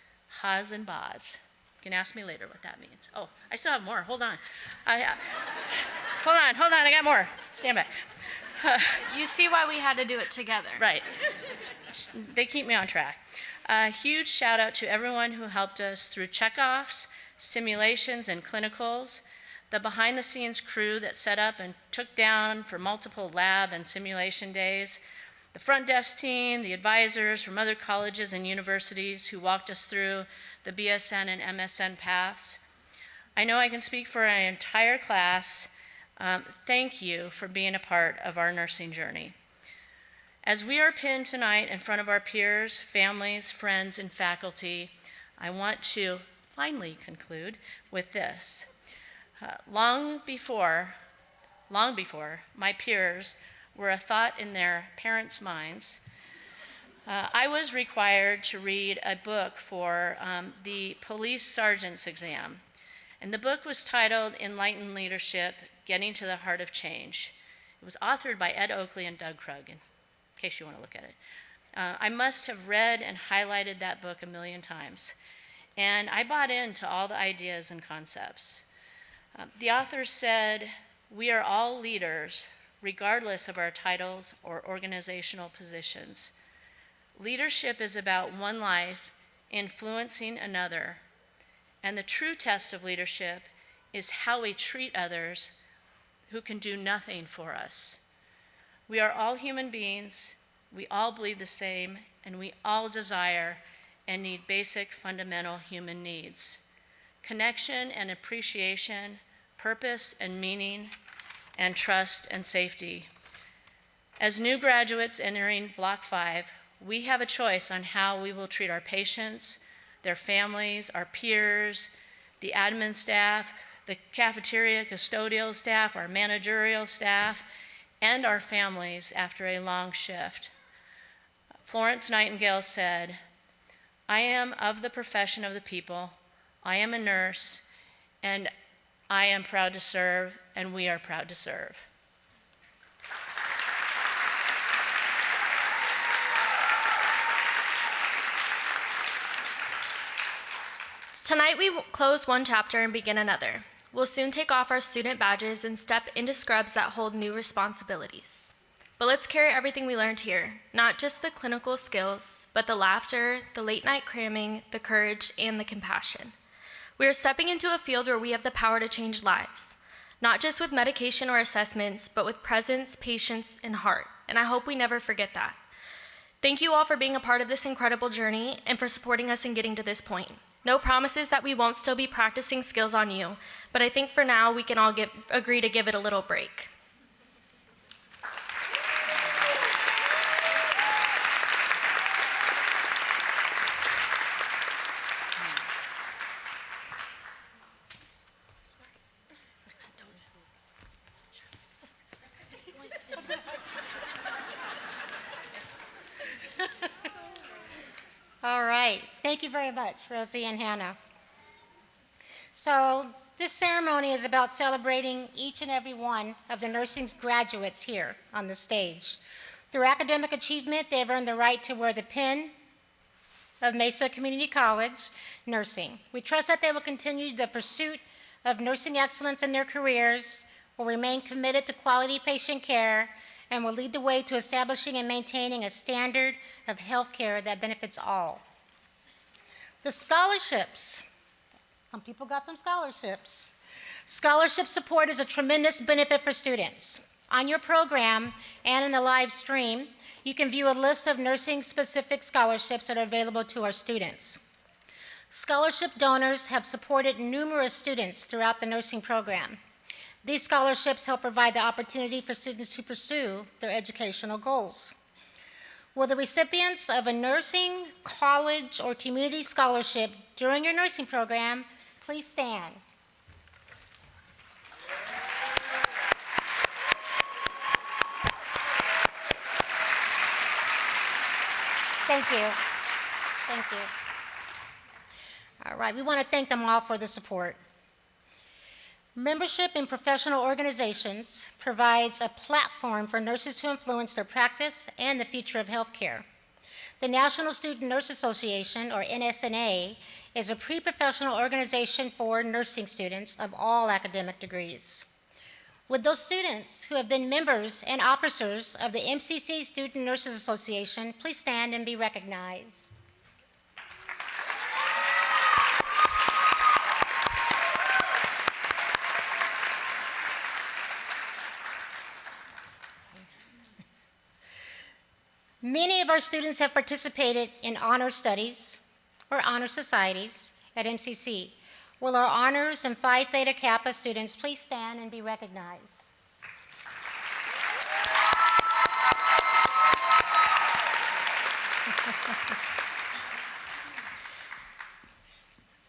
ha's and ba's. You can ask me later what that means. Oh, I still have more. Hold on. Hold on. I got more. Stand back. You see why we had to do it together. Right. They keep me on track. A huge shout out to everyone who helped us through checkoffs, simulations, and clinicals, the behind-the-scenes crew that set up and took down for multiple lab and simulation days, the front desk team, the advisors from other colleges and universities who walked us through the BSN and MSN paths. I know I can speak for our entire class. Thank you for being a part of our nursing journey. As we are pinned tonight in front of our peers, families, friends, and faculty, I want to finally conclude with this. Long before my peers were a thought in their parents' minds, I was required to read a book for the police sergeant's exam. And the book was titled Enlightened Leadership, Getting to the Heart of Change. It was authored by Ed Oakley and Doug Krug, in case you want to look at it. I must have read and highlighted that book a million times. And I bought into all the ideas and concepts. The author said, "We are all leaders, regardless of our titles or organizational positions. Leadership is about one life influencing another, and the true test of leadership is how we treat others who can do nothing for us. We are all human beings, we all bleed the same, and we all desire and need basic fundamental human needs: connection and appreciation, purpose and meaning, and trust and safety. As new graduates entering Block 5, we have a choice on how we will treat our patients, their families, our peers, the admin staff, the cafeteria custodial staff, our managerial staff, and our families after a long shift. Florence Nightingale said, "I am of the profession of the people. I am a nurse, and I am proud to serve, and we are proud to serve. Tonight we close one chapter and begin another. We'll soon take off our student badges and step into scrubs that hold new responsibilities. But let's carry everything we learned here, not just the clinical skills, but the laughter, the late night cramming, the courage, and the compassion. We are stepping into a field where we have the power to change lives, not just with medication or assessments, but with presence, patience, and heart. And I hope we never forget that. Thank you all for being a part of this incredible journey and for supporting us in getting to this point. No promises that we won't still be practicing skills on you, but I think for now we can all agree to give it a little break. All right. Thank you very much, Rosie and Hannah. So this ceremony is about celebrating each and every one of the nursing graduates here on the stage. Through academic achievement, they have earned the right to wear the pin of Mesa Community College Nursing. We trust that they will continue the pursuit of nursing excellence in their careers, will remain committed to quality patient care, and will lead the way to establishing and maintaining a standard of health care that benefits all. The scholarships. Some people got some scholarships. Scholarship support is a tremendous benefit for students. On your program and in the live stream, you can view a list of nursing-specific scholarships that are available to our students. Scholarship donors have supported numerous students throughout the nursing program. These scholarships help provide the opportunity for students to pursue their educational goals. Will the recipients of a nursing, college, or community scholarship during your nursing program please stand? Thank you. Thank you. All right, we want to thank them all for the support. Membership in professional organizations provides a platform for nurses to influence their practice and the future of healthcare. The National Student Nurse Association, or NSNA, is a pre-professional organization for nursing students of all academic degrees. Would those students who have been members and officers of the MCC Student Nurses Association please stand and be recognized? Many of our students have participated in honor studies or honor societies at MCC. Will our honors and Phi Theta Kappa students please stand and be recognized?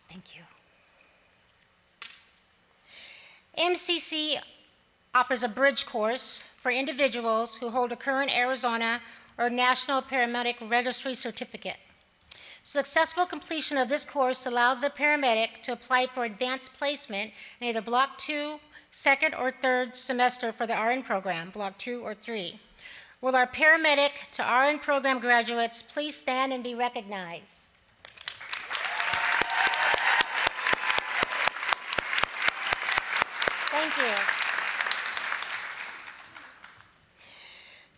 Thank you. MCC offers a bridge course for individuals who hold a current Arizona or National Paramedic Registry Certificate. Successful completion of this course allows the paramedic to apply for advanced placement in either Block 2, second or third semester for the RN program, Block 2 or 3. Will our paramedic to RN program graduates please stand and be recognized? Thank you.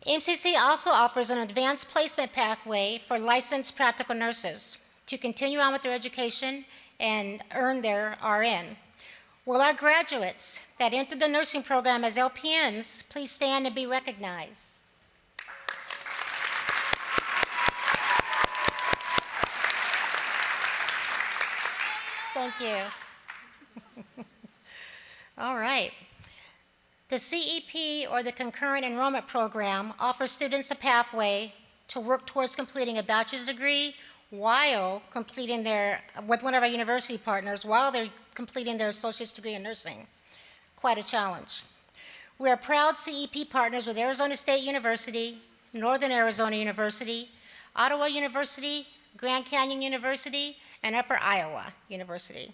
MCC also offers an advanced placement pathway for licensed practical nurses to continue on with their education and earn their RN. Will our graduates that enter the nursing program as LPNs please stand and be recognized? Thank you. All right. The CEP, or the Concurrent Enrollment Program, offers students a pathway to work towards completing a bachelor's degree while completing with one of our university partners, while they're completing their associate's degree in nursing. Quite a challenge. We are proud CEP partners with Arizona State University, Northern Arizona University, Ottawa University, Grand Canyon University, and Upper Iowa University.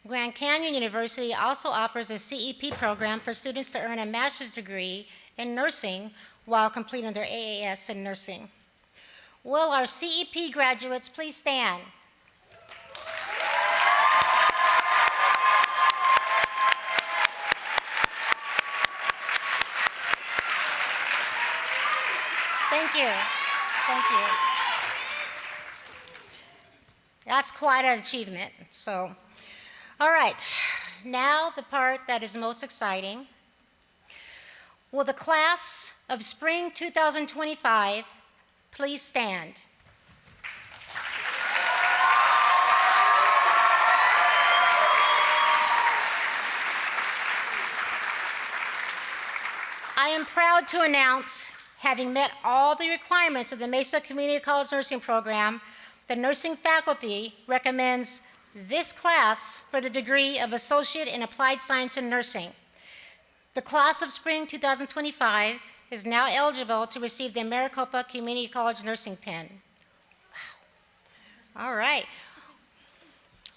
Grand Canyon University also offers a CEP program for students to earn a master's degree in nursing while completing their AAS in nursing. Will our CEP graduates please stand? Thank you. Thank you. That's quite an achievement. So, all right, now the part that is most exciting. Will the class of spring 2025 please stand? I am proud to announce, having met all the requirements of the Mesa Community College Nursing Program, the nursing faculty recommends this class for the degree of Associate in Applied Science in Nursing. The class of spring 2025 is now eligible to receive the Maricopa Community College Nursing Pin. Wow. All right.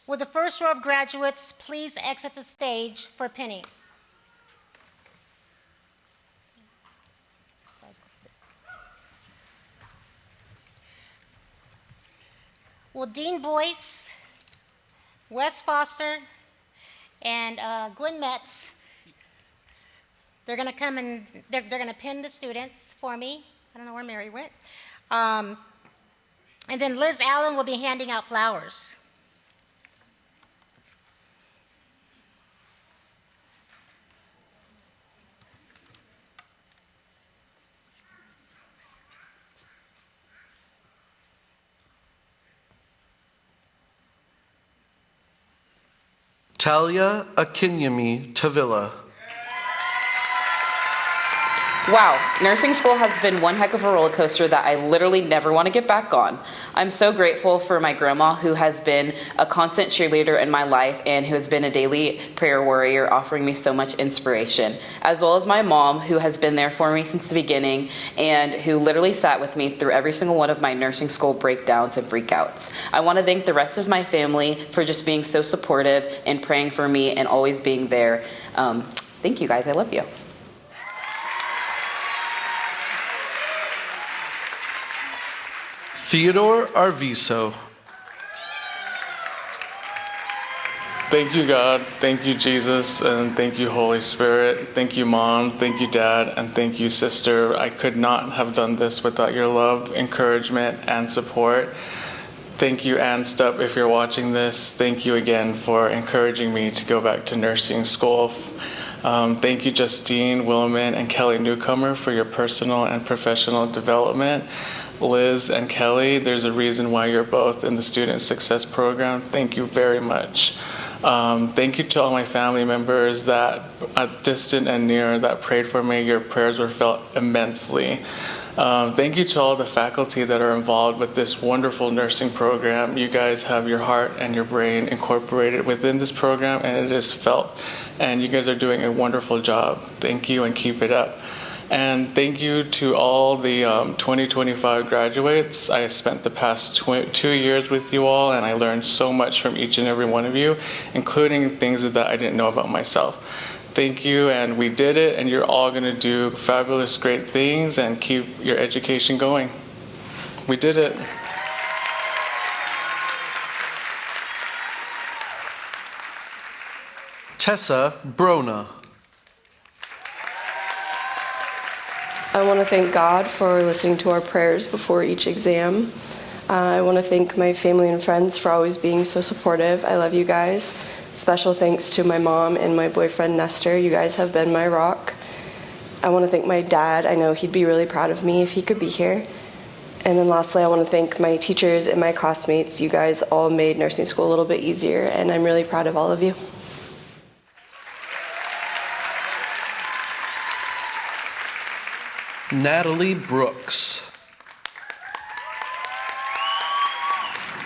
Will the first row of graduates please exit the stage for pinning? Will Dean Boyce, Wes Foster, and Gwen Metz, they're going to come and they're going to pin the students for me. I don't know where Mary went. And then Liz Allen will be handing out flowers. Talia Akinyemi Tavilla. Wow, nursing school has been one heck of a roller coaster that I literally never want to get back on. I'm so grateful for my grandma, who has been a constant cheerleader in my life and who has been a daily prayer warrior, offering me so much inspiration, as well as my mom, who has been there for me since the beginning and who literally sat with me through every single one of my nursing school breakdowns and freakouts. I want to thank the rest of my family for just being so supportive and praying for me and always being there. Thank you guys, I love you. Theodore Arviso. Thank you, God. Thank you, Jesus. And thank you, Holy Spirit. Thank you, Mom. Thank you, Dad. And thank you, Sister. I could not have done this without your love, encouragement, and support. Thank you, Ann Stupp, if you're watching this. Thank you again for encouraging me to go back to nursing school. Thank you, Justine Wilman and Kelly Newcomer, for your personal and professional development. Liz and Kelly, there's a reason why you're both in the Student Success Program. Thank you very much. Thank you to all my family members that distant and near that prayed for me. Your prayers were felt immensely. Thank you to all the faculty that are involved with this wonderful nursing program. You guys have your heart and your brain incorporated within this program, and it is felt. And you guys are doing a wonderful job. Thank you, and keep it up. And thank you to all the 2025 graduates. I spent the past 2 years with you all, and I learned so much from each and every one of you, including things that I didn't know about myself. Thank you, and we did it, and you're all going to do fabulous, great things and keep your education going. We did it. Tessa Brona. I want to thank God for listening to our prayers before each exam. I want to thank my family and friends for always being so supportive. I love you guys. Special thanks to my mom and my boyfriend Nestor. You guys have been my rock. I want to thank my dad. I know he'd be really proud of me if he could be here. And then lastly, I want to thank my teachers and my classmates. You guys all made nursing school a little bit easier, and I'm really proud of all of you. Natalie Brooks.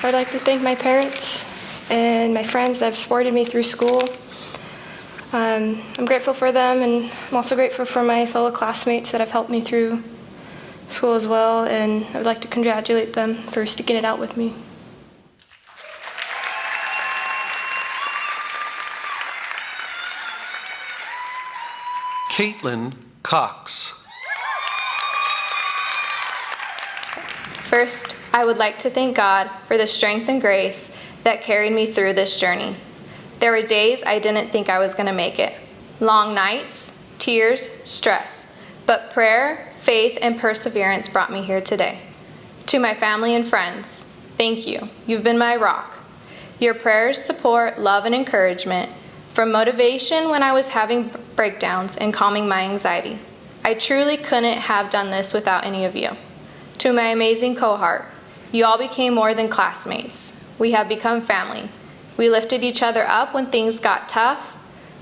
I'd like to thank my parents and my friends that have supported me through school. I'm grateful for them, and I'm also grateful for my fellow classmates that have helped me through school as well, and I would like to congratulate them for sticking it out with me. Caitlin Cox. First, I would like to thank God for the strength and grace that carried me through this journey. There were days I didn't think I was going to make it. Long nights, tears, stress. But prayer, faith, and perseverance brought me here today. To my family and friends, thank you. You've been my rock. Your prayers, support, love, and encouragement, from motivation when I was having breakdowns and calming my anxiety. I truly couldn't have done this without any of you. To my amazing cohort, you all became more than classmates. We have become family. We lifted each other up when things got tough.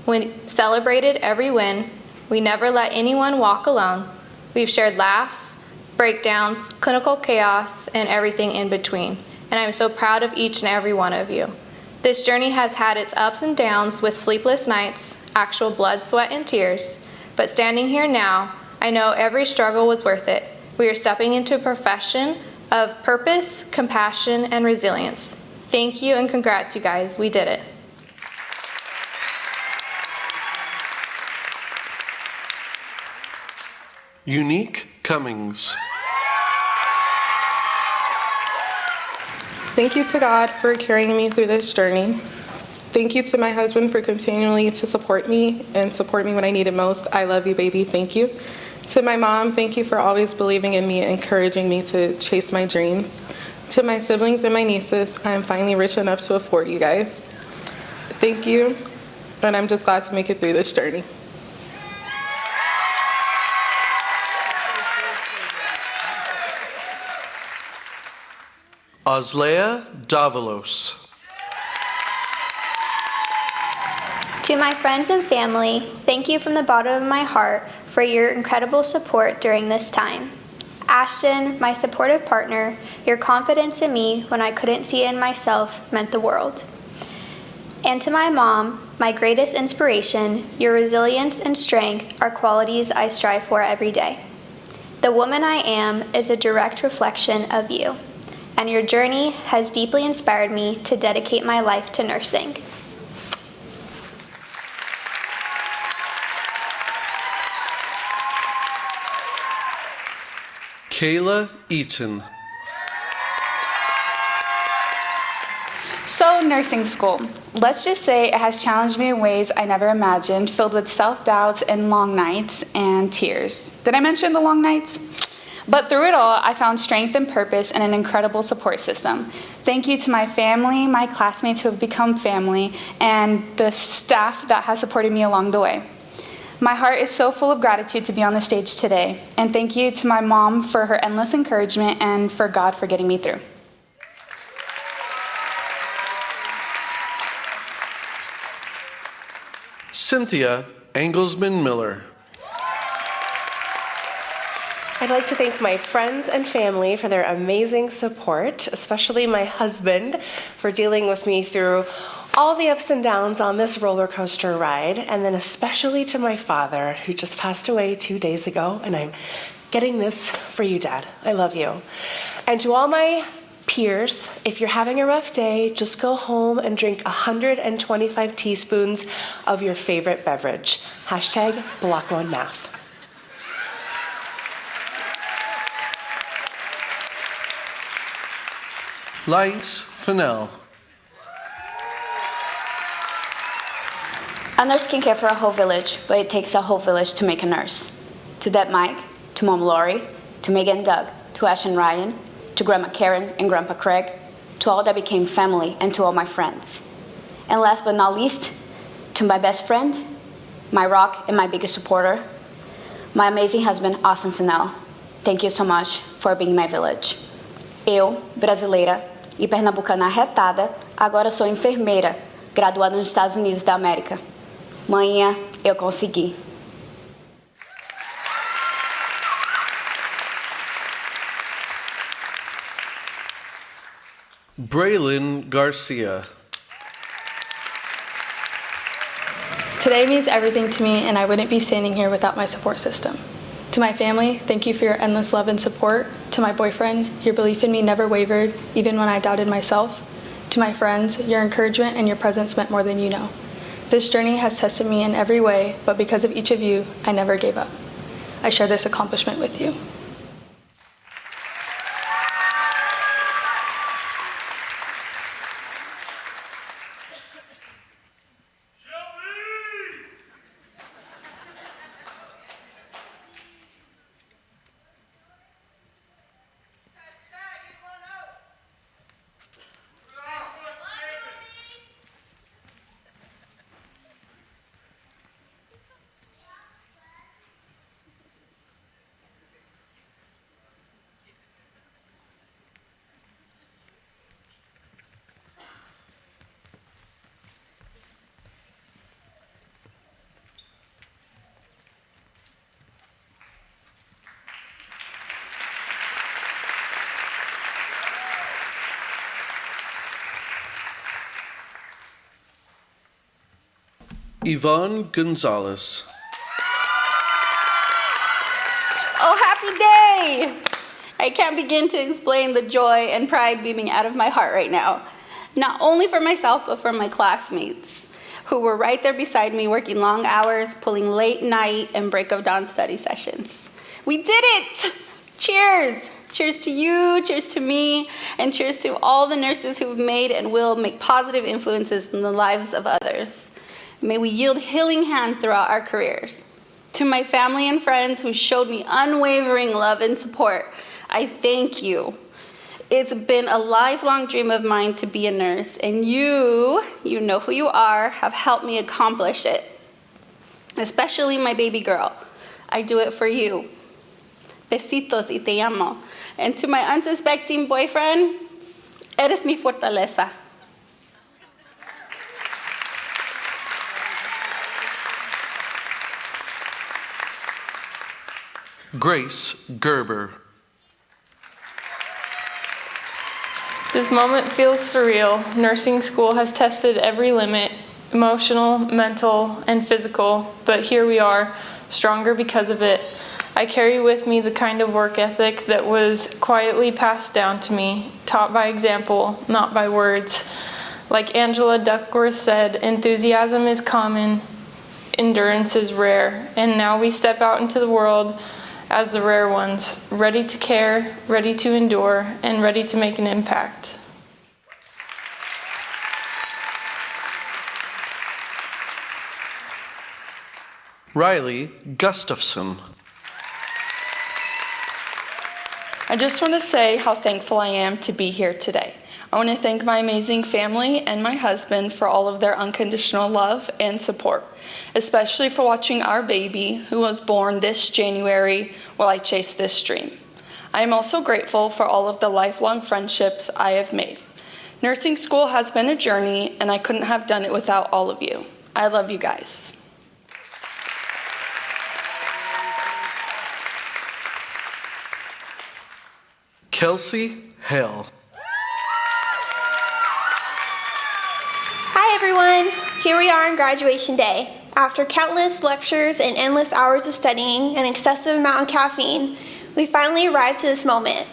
We celebrated every win. We never let anyone walk alone. We've shared laughs, breakdowns, clinical chaos, and everything in between. And I'm so proud of each and every one of you. This journey has had its ups and downs with sleepless nights, actual blood, sweat, and tears. But standing here now, I know every struggle was worth it. We are stepping into a profession of purpose, compassion, and resilience. Thank you and congrats, you guys. We did it. Unique Cummings. Thank you to God for carrying me through this journey. Thank you to my husband for continually to support me and support me when I need it most. I love you, baby. Thank you. To my mom, thank you for always believing in me and encouraging me to chase my dreams. To my siblings and my nieces, I am finally rich enough to afford you guys. Thank you, and I'm just glad to make it through this journey. Oslea Davalos. To my friends and family, thank you from the bottom of my heart for your incredible support during this time. Ashton, my supportive partner, your confidence in me when I couldn't see it in myself meant the world. And to my mom, my greatest inspiration, your resilience and strength are qualities I strive for every day. The woman I am is a direct reflection of you, and your journey has deeply inspired me to dedicate my life to nursing. Kayla Eaton. So, nursing school. Let's just say it has challenged me in ways I never imagined, filled with self-doubts and long nights and tears. Did I mention the long nights? But through it all, I found strength and purpose and an incredible support system. Thank you to my family, my classmates who have become family, and the staff that has supported me along the way. My heart is so full of gratitude to be on the stage today, and thank you to my mom for her endless encouragement and for God for getting me through. Cynthia Engelsman Miller. I'd like to thank my friends and family for their amazing support, especially my husband for dealing with me through all the ups and downs on this roller coaster ride, and then especially to my father, who just passed away 2 days ago, and I'm getting this for you, Dad. I love you. And to all my peers, if you're having a rough day, just go home and drink 125 teaspoons of your favorite beverage. Hashtag Block One Math. Lice Fennell. A nurse can care for a whole village, but it takes a whole village to make a nurse. To Dad Mike, to Mom Lori, to Megan and Doug, to Ash and Ryan, to Grandma Karen and Grandpa Craig, to all that became family, and to all my friends. And last but not least, to my best friend, my rock and my biggest supporter, my amazing husband, Austin Fennell. Thank you so much for being my village. Eu, brasileira e pernambucana arretada, agora sou enfermeira, graduada nos Estados Unidos da América. Manhã, eu consegui. Braylon Garcia. Today means everything to me, and I wouldn't be standing here without my support system. To my family, thank you for your endless love and support. To my boyfriend, your belief in me never wavered, even when I doubted myself. To my friends, your encouragement and your presence meant more than you know. This journey has tested me in every way, but because of each of you, I never gave up. I share this accomplishment with you. Yvonne Gonzalez. Oh, happy day! I can't begin to explain the joy and pride beaming out of my heart right now. Not only for myself, but for my classmates who were right there beside me working long hours, pulling late night and break of dawn study sessions. We did it! Cheers! Cheers to you, cheers to me, and cheers to all the nurses who've made and will make positive influences in the lives of others. May we yield healing hands throughout our careers. To my family and friends who showed me unwavering love and support, I thank you. It's been a lifelong dream of mine to be a nurse, and you know who you are, have helped me accomplish it. Especially my baby girl. I do it for you. Besitos y te amo. And to my unsuspecting boyfriend, eres mi fortaleza. Grace Gerber. This moment feels surreal. Nursing school has tested every limit, emotional, mental, and physical, but here we are, stronger because of it. I carry with me the kind of work ethic that was quietly passed down to me, taught by example, not by words. Like Angela Duckworth said, enthusiasm is common, endurance is rare, and now we step out into the world as the rare ones, ready to care, ready to endure, and ready to make an impact. Riley Gustafson. I just want to say how thankful I am to be here today. I want to thank my amazing family and my husband for all of their unconditional love and support, especially for watching our baby, who was born this January, while I chased this dream. I am also grateful for all of the lifelong friendships I have made. Nursing school has been a journey, and I couldn't have done it without all of you. I love you guys. Kelsey Hale. Hi everyone! Here we are on graduation day. After countless lectures and endless hours of studying and excessive amount of caffeine, we finally arrived to this moment.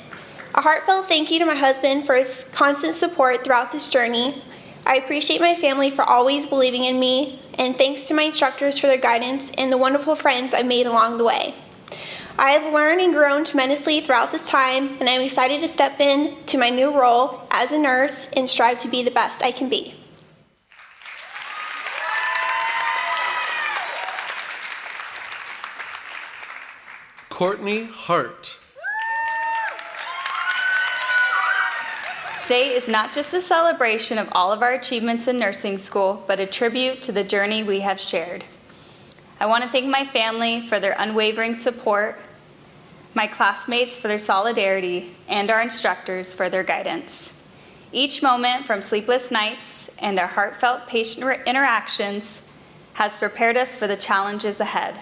A heartfelt thank you to my husband for his constant support throughout this journey. I appreciate my family for always believing in me, and thanks to my instructors for their guidance and the wonderful friends I made along the way. I have learned and grown tremendously throughout this time, and I'm excited to step into my new role as a nurse and strive to be the best I can be. Courtney Hart. Today is not just a celebration of all of our achievements in nursing school, but a tribute to the journey we have shared. I want to thank my family for their unwavering support, my classmates for their solidarity, and our instructors for their guidance. Each moment, from sleepless nights and our heartfelt patient interactions, has prepared us for the challenges ahead.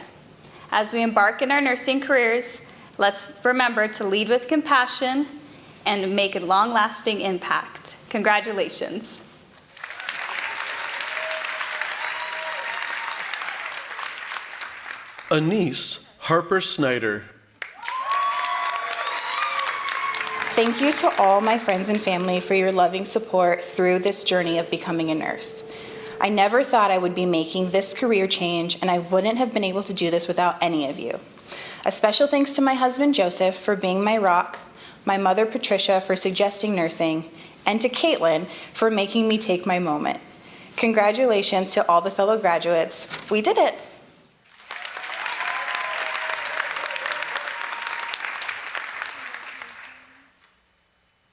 As we embark in our nursing careers, let's remember to lead with compassion and make a long-lasting impact. Congratulations. Anise Harper Snyder. Thank you to all my friends and family for your loving support through this journey of becoming a nurse. I never thought I would be making this career change, and I wouldn't have been able to do this without any of you. A special thanks to my husband, Joseph, for being my rock, my mother, Patricia, for suggesting nursing, and to Caitlin for making me take my moment. Congratulations to all the fellow graduates. We did it.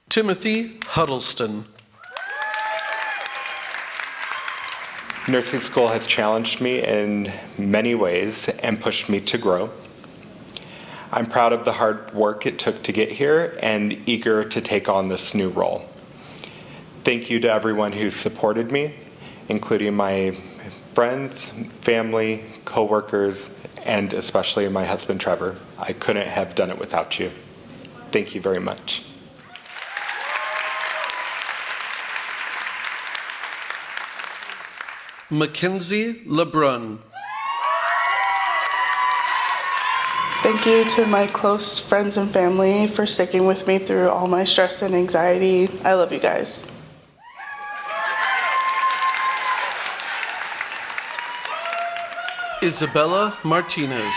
Timothy Huddleston. Nursing school has challenged me in many ways and pushed me to grow. I'm proud of the hard work it took to get here and eager to take on this new role. Thank you to everyone who supported me, including my friends, family, coworkers, and especially my husband, Trevor. I couldn't have done it without you. Thank you very much. Mackenzie LeBrun. Thank you to my close friends and family for sticking with me through all my stress and anxiety. I love you guys. Isabella Martinez.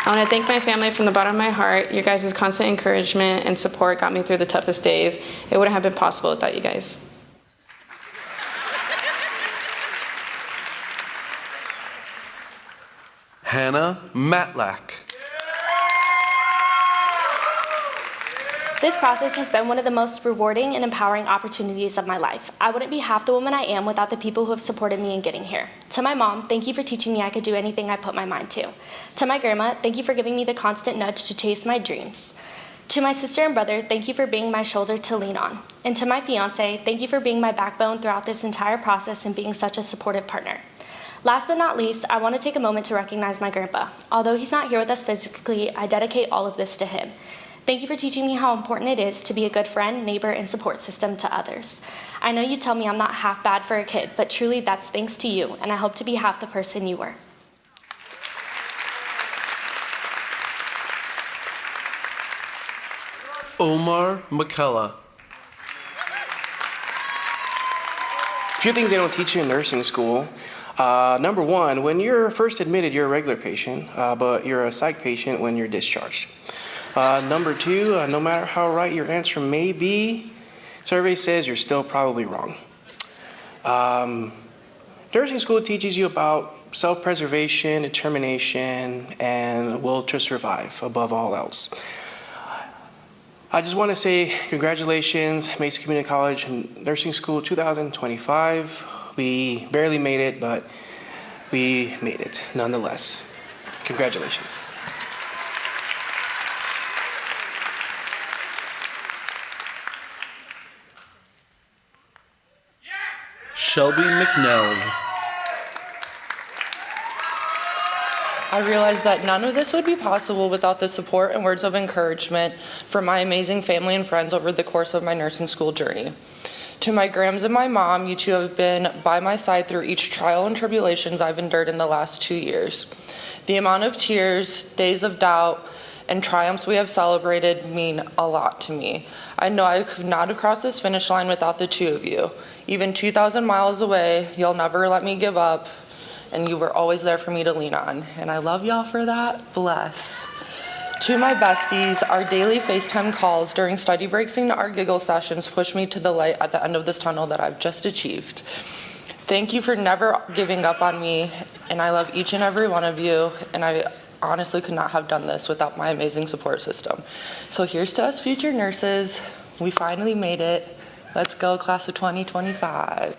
I want to thank my family from the bottom of my heart. Your guys' constant encouragement and support got me through the toughest days. It wouldn't have been possible without you guys. Hannah Matlack. This process has been one of the most rewarding and empowering opportunities of my life. I wouldn't be half the woman I am without the people who have supported me in getting here. To my mom, thank you for teaching me I could do anything I put my mind to. To my grandma, thank you for giving me the constant nudge to chase my dreams. To my sister and brother, thank you for being my shoulder to lean on. And to my fiance, thank you for being my backbone throughout this entire process and being such a supportive partner. Last but not least, I want to take a moment to recognize my grandpa. Although he's not here with us physically, I dedicate all of this to him. Thank you for teaching me how important it is to be a good friend, neighbor, and support system to others. I know you tell me I'm not half bad for a kid, but truly that's thanks to you, and I hope to be half the person you were. Omar McCullough. A few things they don't teach you in nursing school. Number one, when you're first admitted, you're a regular patient, but you're a psych patient when you're discharged. Number two, no matter how right your answer may be, survey says you're still probably wrong. Nursing school teaches you about self-preservation, determination, and a will to survive above all else. I just want to say congratulations, Mesa Community College Nursing School 2025. We barely made it, but we made it nonetheless. Congratulations. Shelby McNally. I realized that none of this would be possible without the support and words of encouragement from my amazing family and friends over the course of my nursing school journey. To my grams and my mom, you two have been by my side through each trial and tribulations I've endured in the last 2 years. The amount of tears, days of doubt, and triumphs we have celebrated mean a lot to me. I know I could not have crossed this finish line without the two of you. Even 2,000 miles away, you'll never let me give up, and you were always there for me to lean on. And I love y'all for that. Bless. To my besties, our daily FaceTime calls during study breaks and our giggle sessions push me to the light at the end of this tunnel that I've just achieved. Thank you for never giving up on me, and I love each and every one of you, and I honestly could not have done this without my amazing support system. So here's to us future nurses. We finally made it. Let's go, class of 2025.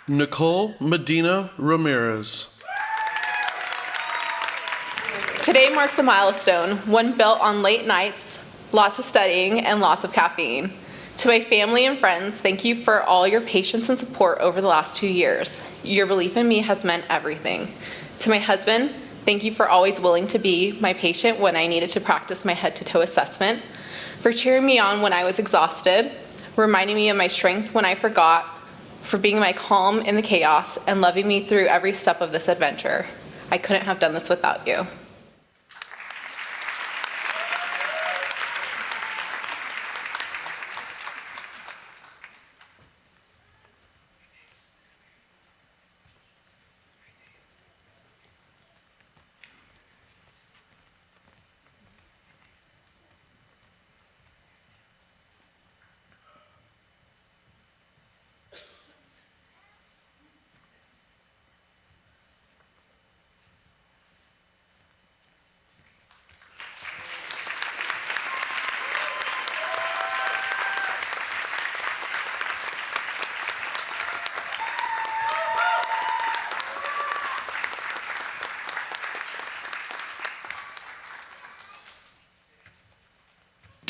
Nicole Medina Ramirez. Today marks a milestone, one built on late nights, lots of studying, and lots of caffeine. To my family and friends, thank you for all your patience and support over the last 2 years. Your belief in me has meant everything. To my husband, thank you for always willing to be my patient when I needed to practice my head-to-toe assessment, for cheering me on when I was exhausted, reminding me of my strength when I forgot, for being my calm in the chaos, and loving me through every step of this adventure. I couldn't have done this without you.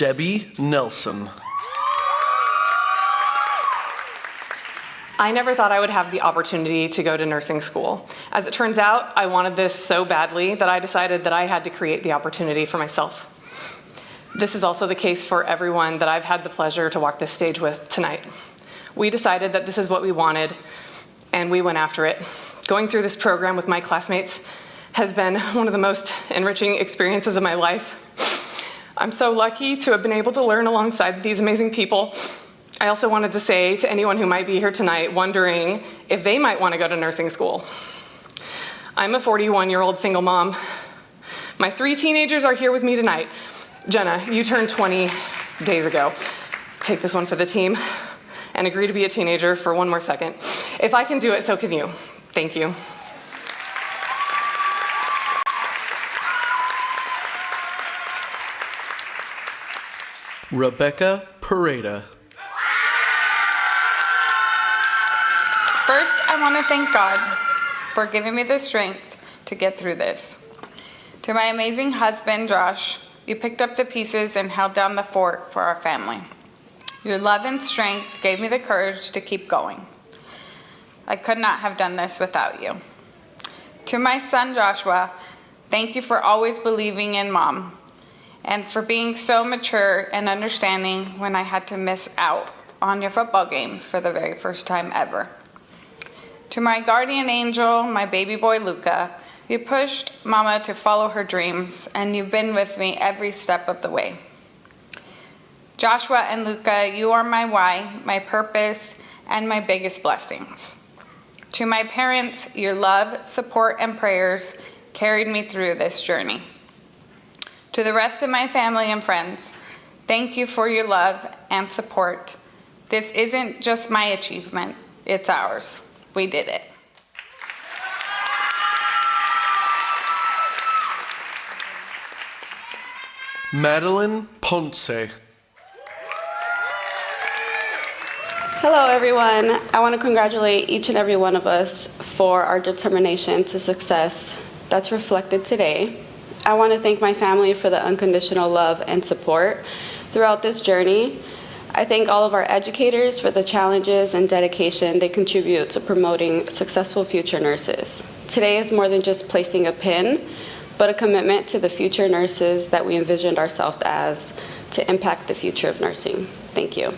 Debbie Nelson. I never thought I would have the opportunity to go to nursing school. As it turns out, I wanted this so badly that I decided that I had to create the opportunity for myself. This is also the case for everyone that I've had the pleasure to walk this stage with tonight. We decided that this is what we wanted, and we went after it. Going through this program with my classmates has been one of the most enriching experiences of my life. I'm so lucky to have been able to learn alongside these amazing people. I also wanted to say to anyone who might be here tonight wondering if they might want to go to nursing school. I'm a 41-year-old single mom. My 3 teenagers are here with me tonight. Jenna, you turned 20 days ago. Take this one for the team and agree to be a teenager for one more second. If I can do it, so can you. Thank you. Rebecca Pareda. First, I want to thank God for giving me the strength to get through this. To my amazing husband, Josh, you picked up the pieces and held down the fort for our family. Your love and strength gave me the courage to keep going. I could not have done this without you. To my son, Joshua, thank you for always believing in Mom and for being so mature and understanding when I had to miss out on your football games for the very first time ever. To my guardian angel, my baby boy, Luca, you pushed Mama to follow her dreams, and you've been with me every step of the way. Joshua and Luca, you are my why, my purpose, and my biggest blessings. To my parents, your love, support, and prayers carried me through this journey. To the rest of my family and friends, thank you for your love and support. This isn't just my achievement, it's ours. We did it. Madeline Ponce. Hello, everyone. I want to congratulate each and every one of us for our determination to success that's reflected today. I want to thank my family for the unconditional love and support throughout this journey. I thank all of our educators for the challenges and dedication they contribute to promoting successful future nurses. Today is more than just placing a pin, but a commitment to the future nurses that we envisioned ourselves as to impact the future of nursing. Thank you.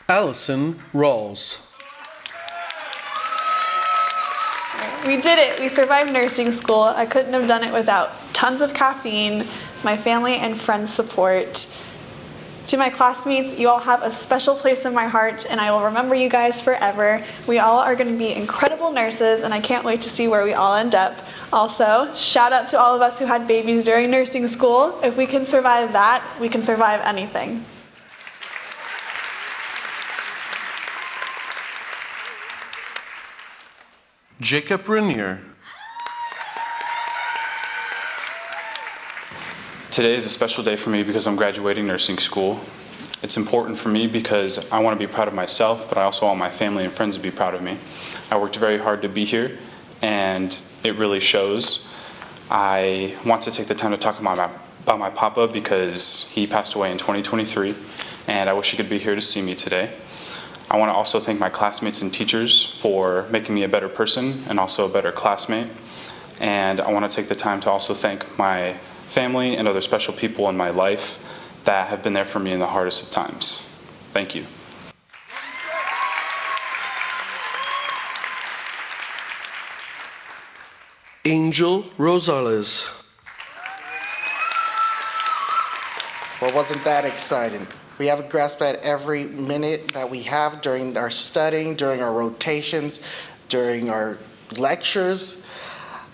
Allison Rawls. We did it. We survived nursing school. I couldn't have done it without tons of caffeine, my family and friends' support. To my classmates, you all have a special place in my heart, and I will remember you guys forever. We all are going to be incredible nurses, and I can't wait to see where we all end up. Also, shout out to all of us who had babies during nursing school. If we can survive that, we can survive anything. Jacob Rainier. Today is a special day for me because I'm graduating nursing school. It's important for me because I want to be proud of myself, but I also want my family and friends to be proud of me. I worked very hard to be here, and it really shows. I want to take the time to talk about my papa because he passed away in 2023, and I wish he could be here to see me today. I want to also thank my classmates and teachers for making me a better person and also a better classmate. And I want to take the time to also thank my family and other special people in my life that have been there for me in the hardest of times. Thank you. Angel Rosales. Well, wasn't that exciting? We have a grasp at every minute that we have during our studying, during our rotations, during our lectures.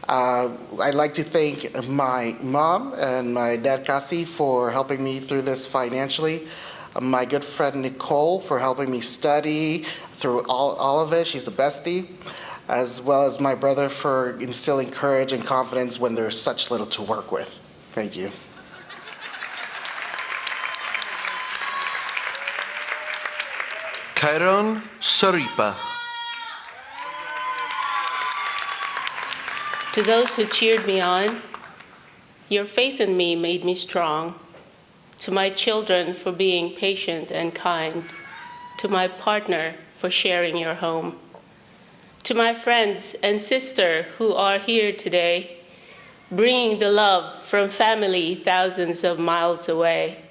I'd like to thank my mom and my dad, Cassie, for helping me through this financially. My good friend, Nicole, for helping me study through all of it. She's the bestie. As well as my brother for instilling courage and confidence when there's such little to work with. Thank you. Kairon Saripa. To those who cheered me on, your faith in me made me strong. To my children for being patient and kind. To my partner for sharing your home. To my friends and sister who are here today, bringing the love from family thousands of miles away.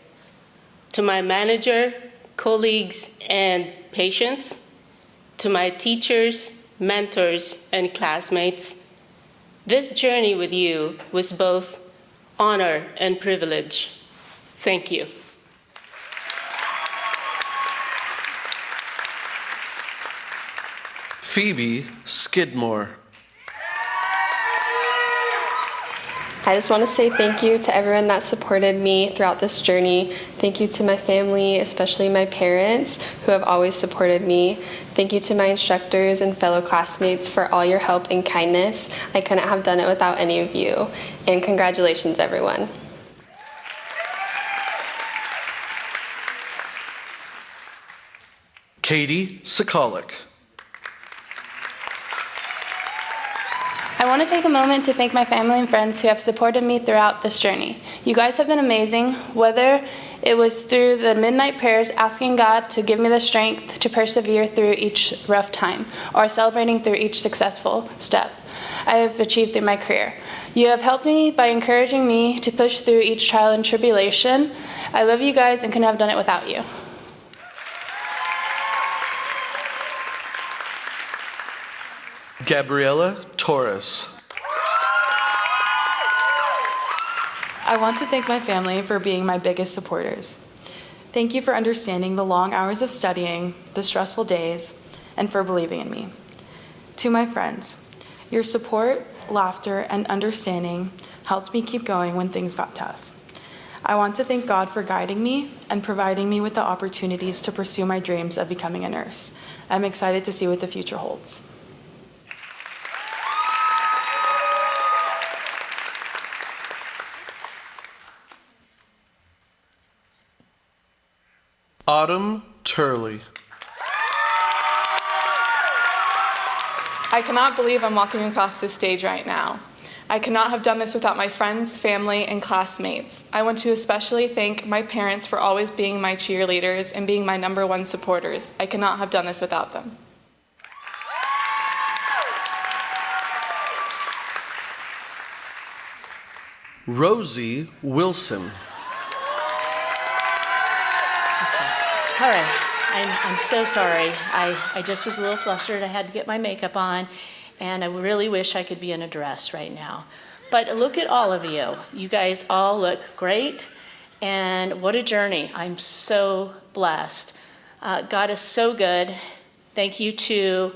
To my manager, colleagues, and patients. To my teachers, mentors, and classmates, this journey with you was both honor and privilege. Thank you. Phoebe Skidmore. I just want to say thank you to everyone that supported me throughout this journey. Thank you to my family, especially my parents, who have always supported me. Thank you to my instructors and fellow classmates for all your help and kindness. I couldn't have done it without any of you. And congratulations, everyone. Katie Sokolic. I want to take a moment to thank my family and friends who have supported me throughout this journey. You guys have been amazing, whether it was through the midnight prayers asking God to give me the strength to persevere through each rough time, or celebrating through each successful step I have achieved through my career. You have helped me by encouraging me to push through each trial and tribulation. I love you guys and couldn't have done it without you. Gabriela Torres. I want to thank my family for being my biggest supporters. Thank you for understanding the long hours of studying, the stressful days, and for believing in me. To my friends, your support, laughter, and understanding helped me keep going when things got tough. I want to thank God for guiding me and providing me with the opportunities to pursue my dreams of becoming a nurse. I'm excited to see what the future holds. Autumn Turley. I cannot believe I'm walking across this stage right now. I could not have done this without my friends, family, and classmates. I want to especially thank my parents for always being my cheerleaders and being my #1 supporters. I could not have done this without them. Rosie Wilson. All right, I'm so sorry. I just was a little flustered. I had to get my makeup on, and I really wish I could be in a dress right now. But look at all of you. You guys all look great, and what a journey. I'm so blessed. God is so good. Thank you to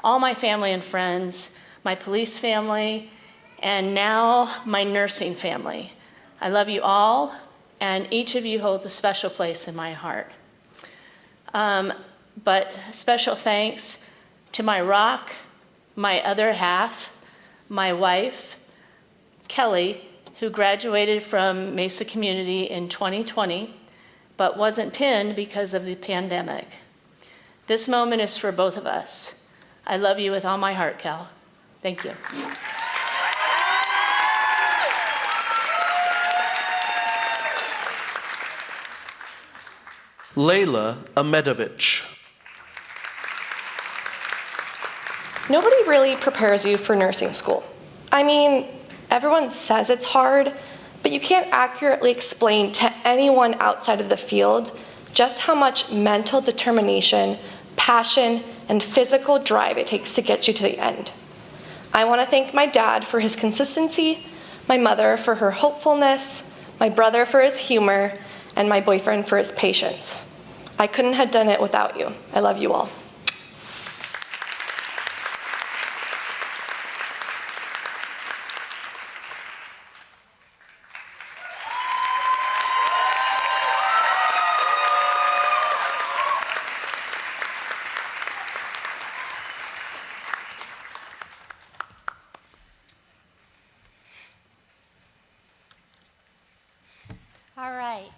all my family and friends, my police family, and now my nursing family. I love you all, and each of you holds a special place in my heart. But special thanks to my rock, my other half, my wife, Kelly, who graduated from Mesa Community in 2020, but wasn't pinned because of the pandemic. This moment is for both of us. I love you with all my heart, Cal. Thank you. Layla Amedovich. Nobody really prepares you for nursing school. I mean, everyone says it's hard, but you can't accurately explain to anyone outside of the field just how much mental determination, passion, and physical drive it takes to get you to the end. I want to thank my dad for his consistency, my mother for her hopefulness, my brother for his humor, and my boyfriend for his patience. I couldn't have done it without you. I love you all. All right.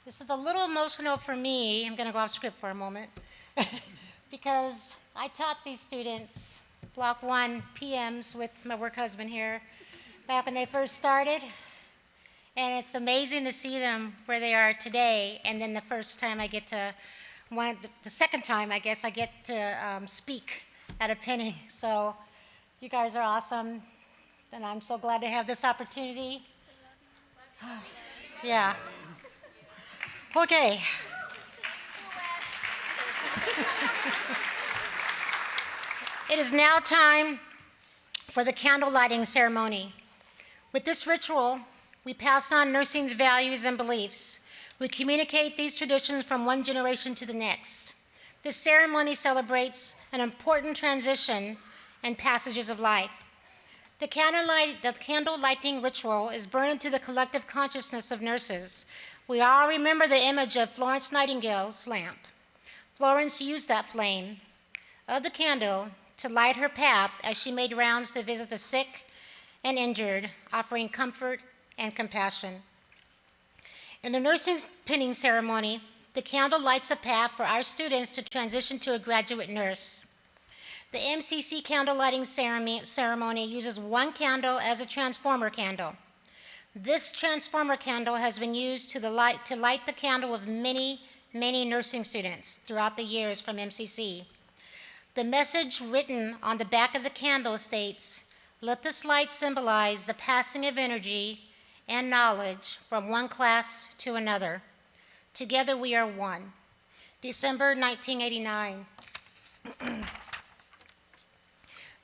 This is a little emotional for me. I'm going to go off script for a moment because I taught these students Block 1 PMs with my work husband here back when they first started. And it's amazing to see them where they are today. And then the second time, I guess, I get to speak at a pinning. So you guys are awesome. And I'm so glad to have this opportunity. Yeah. Okay. It is now time for the candle lighting ceremony. With this ritual, we pass on nursing's values and beliefs. We communicate these traditions from one generation to the next. This ceremony celebrates an important transition and passages of life. The candle lighting ritual is burned into the collective consciousness of nurses. We all remember the image of Florence Nightingale's lamp. Florence used that flame of the candle to light her path as she made rounds to visit the sick and injured, offering comfort and compassion. In the nursing pinning ceremony, the candle lights a path for our students to transition to a graduate nurse. The MCC candle lighting ceremony uses one candle as a transformer candle. This transformer candle has been used to light the candle of many, many nursing students throughout the years from MCC. The message written on the back of the candle states, "Let this light symbolize the passing of energy and knowledge from one class to another. Together we are one." December 1989.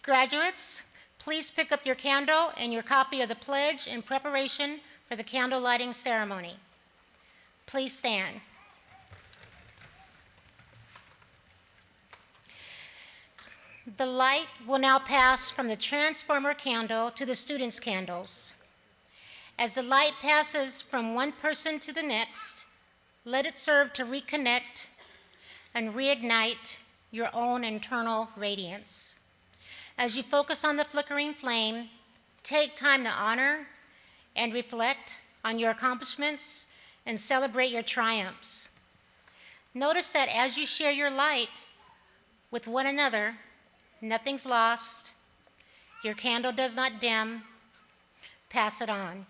Graduates, please pick up your candle and your copy of the pledge in preparation for the candle lighting ceremony. Please stand. The light will now pass from the transformer candle to the students' candles. As the light passes from one person to the next, let it serve to reconnect and reignite your own internal radiance. As you focus on the flickering flame, take time to honor and reflect on your accomplishments and celebrate your triumphs. Notice that as you share your light with one another, nothing's lost. Your candle does not dim. Pass it on.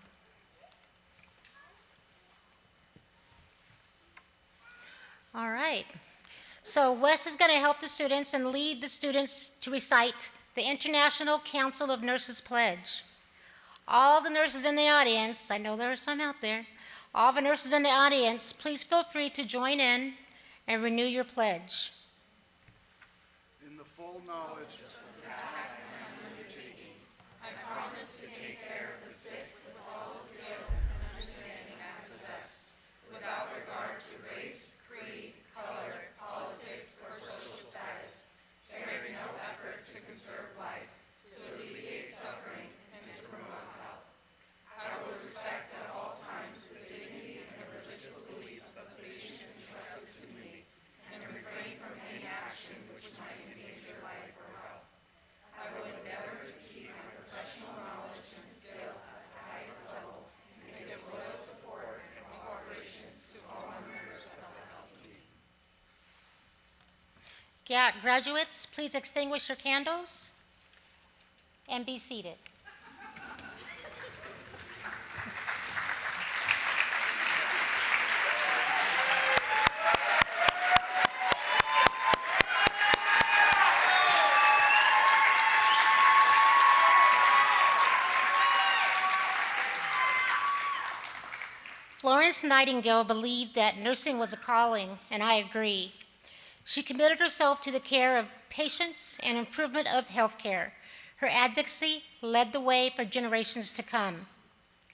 All right. So Wes is going to help the students and lead the students to recite the International Council of Nurses Pledge. All the nurses in the audience, I know there are some out there, all the nurses in the audience, please feel free to join in and renew your pledge. In the full knowledge of the task and undertaking, I promise to take care of the sick with all skill and understanding I possess, without regard to race, creed, color, politics, or social status, sparing no effort to conserve life, to alleviate suffering, and to promote health. I will respect at all times the dignity and religious beliefs of the patients entrusted to me, and refrain from any action which might endanger life or health. I will endeavor to keep my professional knowledge and skill at the highest level, and give loyal support and cooperation to all members of the health team. Graduates, please extinguish your candles and be seated. Florence Nightingale believed that nursing was a calling, and I agree. She committed herself to the care of patients and improvement of healthcare. Her advocacy led the way for generations to come.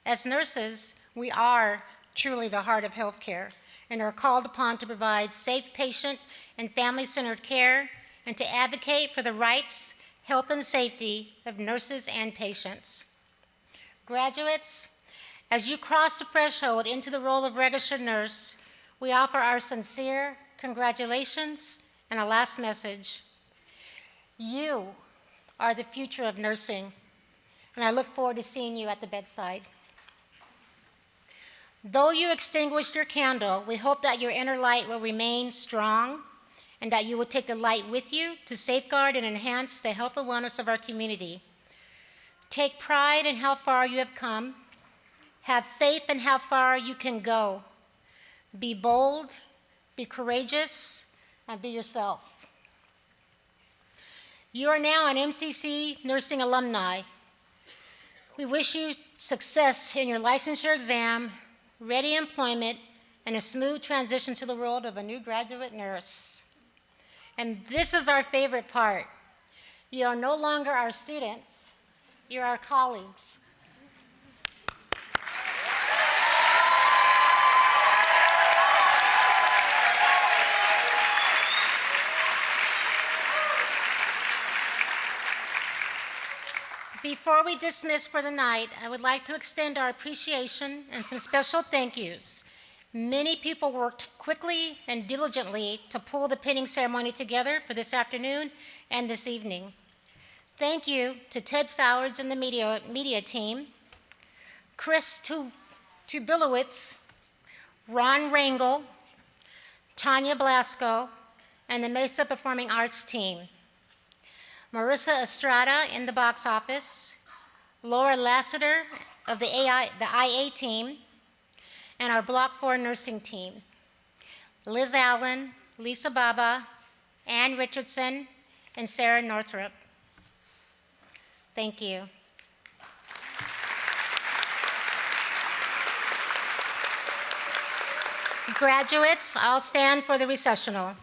As nurses, we are truly the heart of healthcare and are called upon to provide safe patient and family-centered care and to advocate for the rights, health, and safety of nurses and patients. Graduates, as you cross the threshold into the role of registered nurse, we offer our sincere congratulations and a last message. You are the future of nursing, and I look forward to seeing you at the bedside. Though you extinguished your candle, we hope that your inner light will remain strong and that you will take the light with you to safeguard and enhance the health and wellness of our community. Take pride in how far you have come. Have faith in how far you can go. Be bold, be courageous, and be yourself. You are now an MCC nursing alumni. We wish you success in your licensure exam, ready employment, and a smooth transition to the world of a new graduate nurse. And this is our favorite part. You are no longer our students, you're our colleagues. Before we dismiss for the night, I would like to extend our appreciation and some special thank yous. Many people worked quickly and diligently to pull the pinning ceremony together for this afternoon and this evening. Thank you to Ted Sowards and the media team, Chris Tubilowitz, Ron Rangel, Tanya Blasco, and the Mesa Performing Arts team. Marissa Estrada in the box office, Laura Lassiter of the IA team, and our Block 4 nursing team. Liz Allen, Lisa Baba, Ann Richardson, and Sarah Northrup. Thank you. Graduates, I'll stand for the recessional.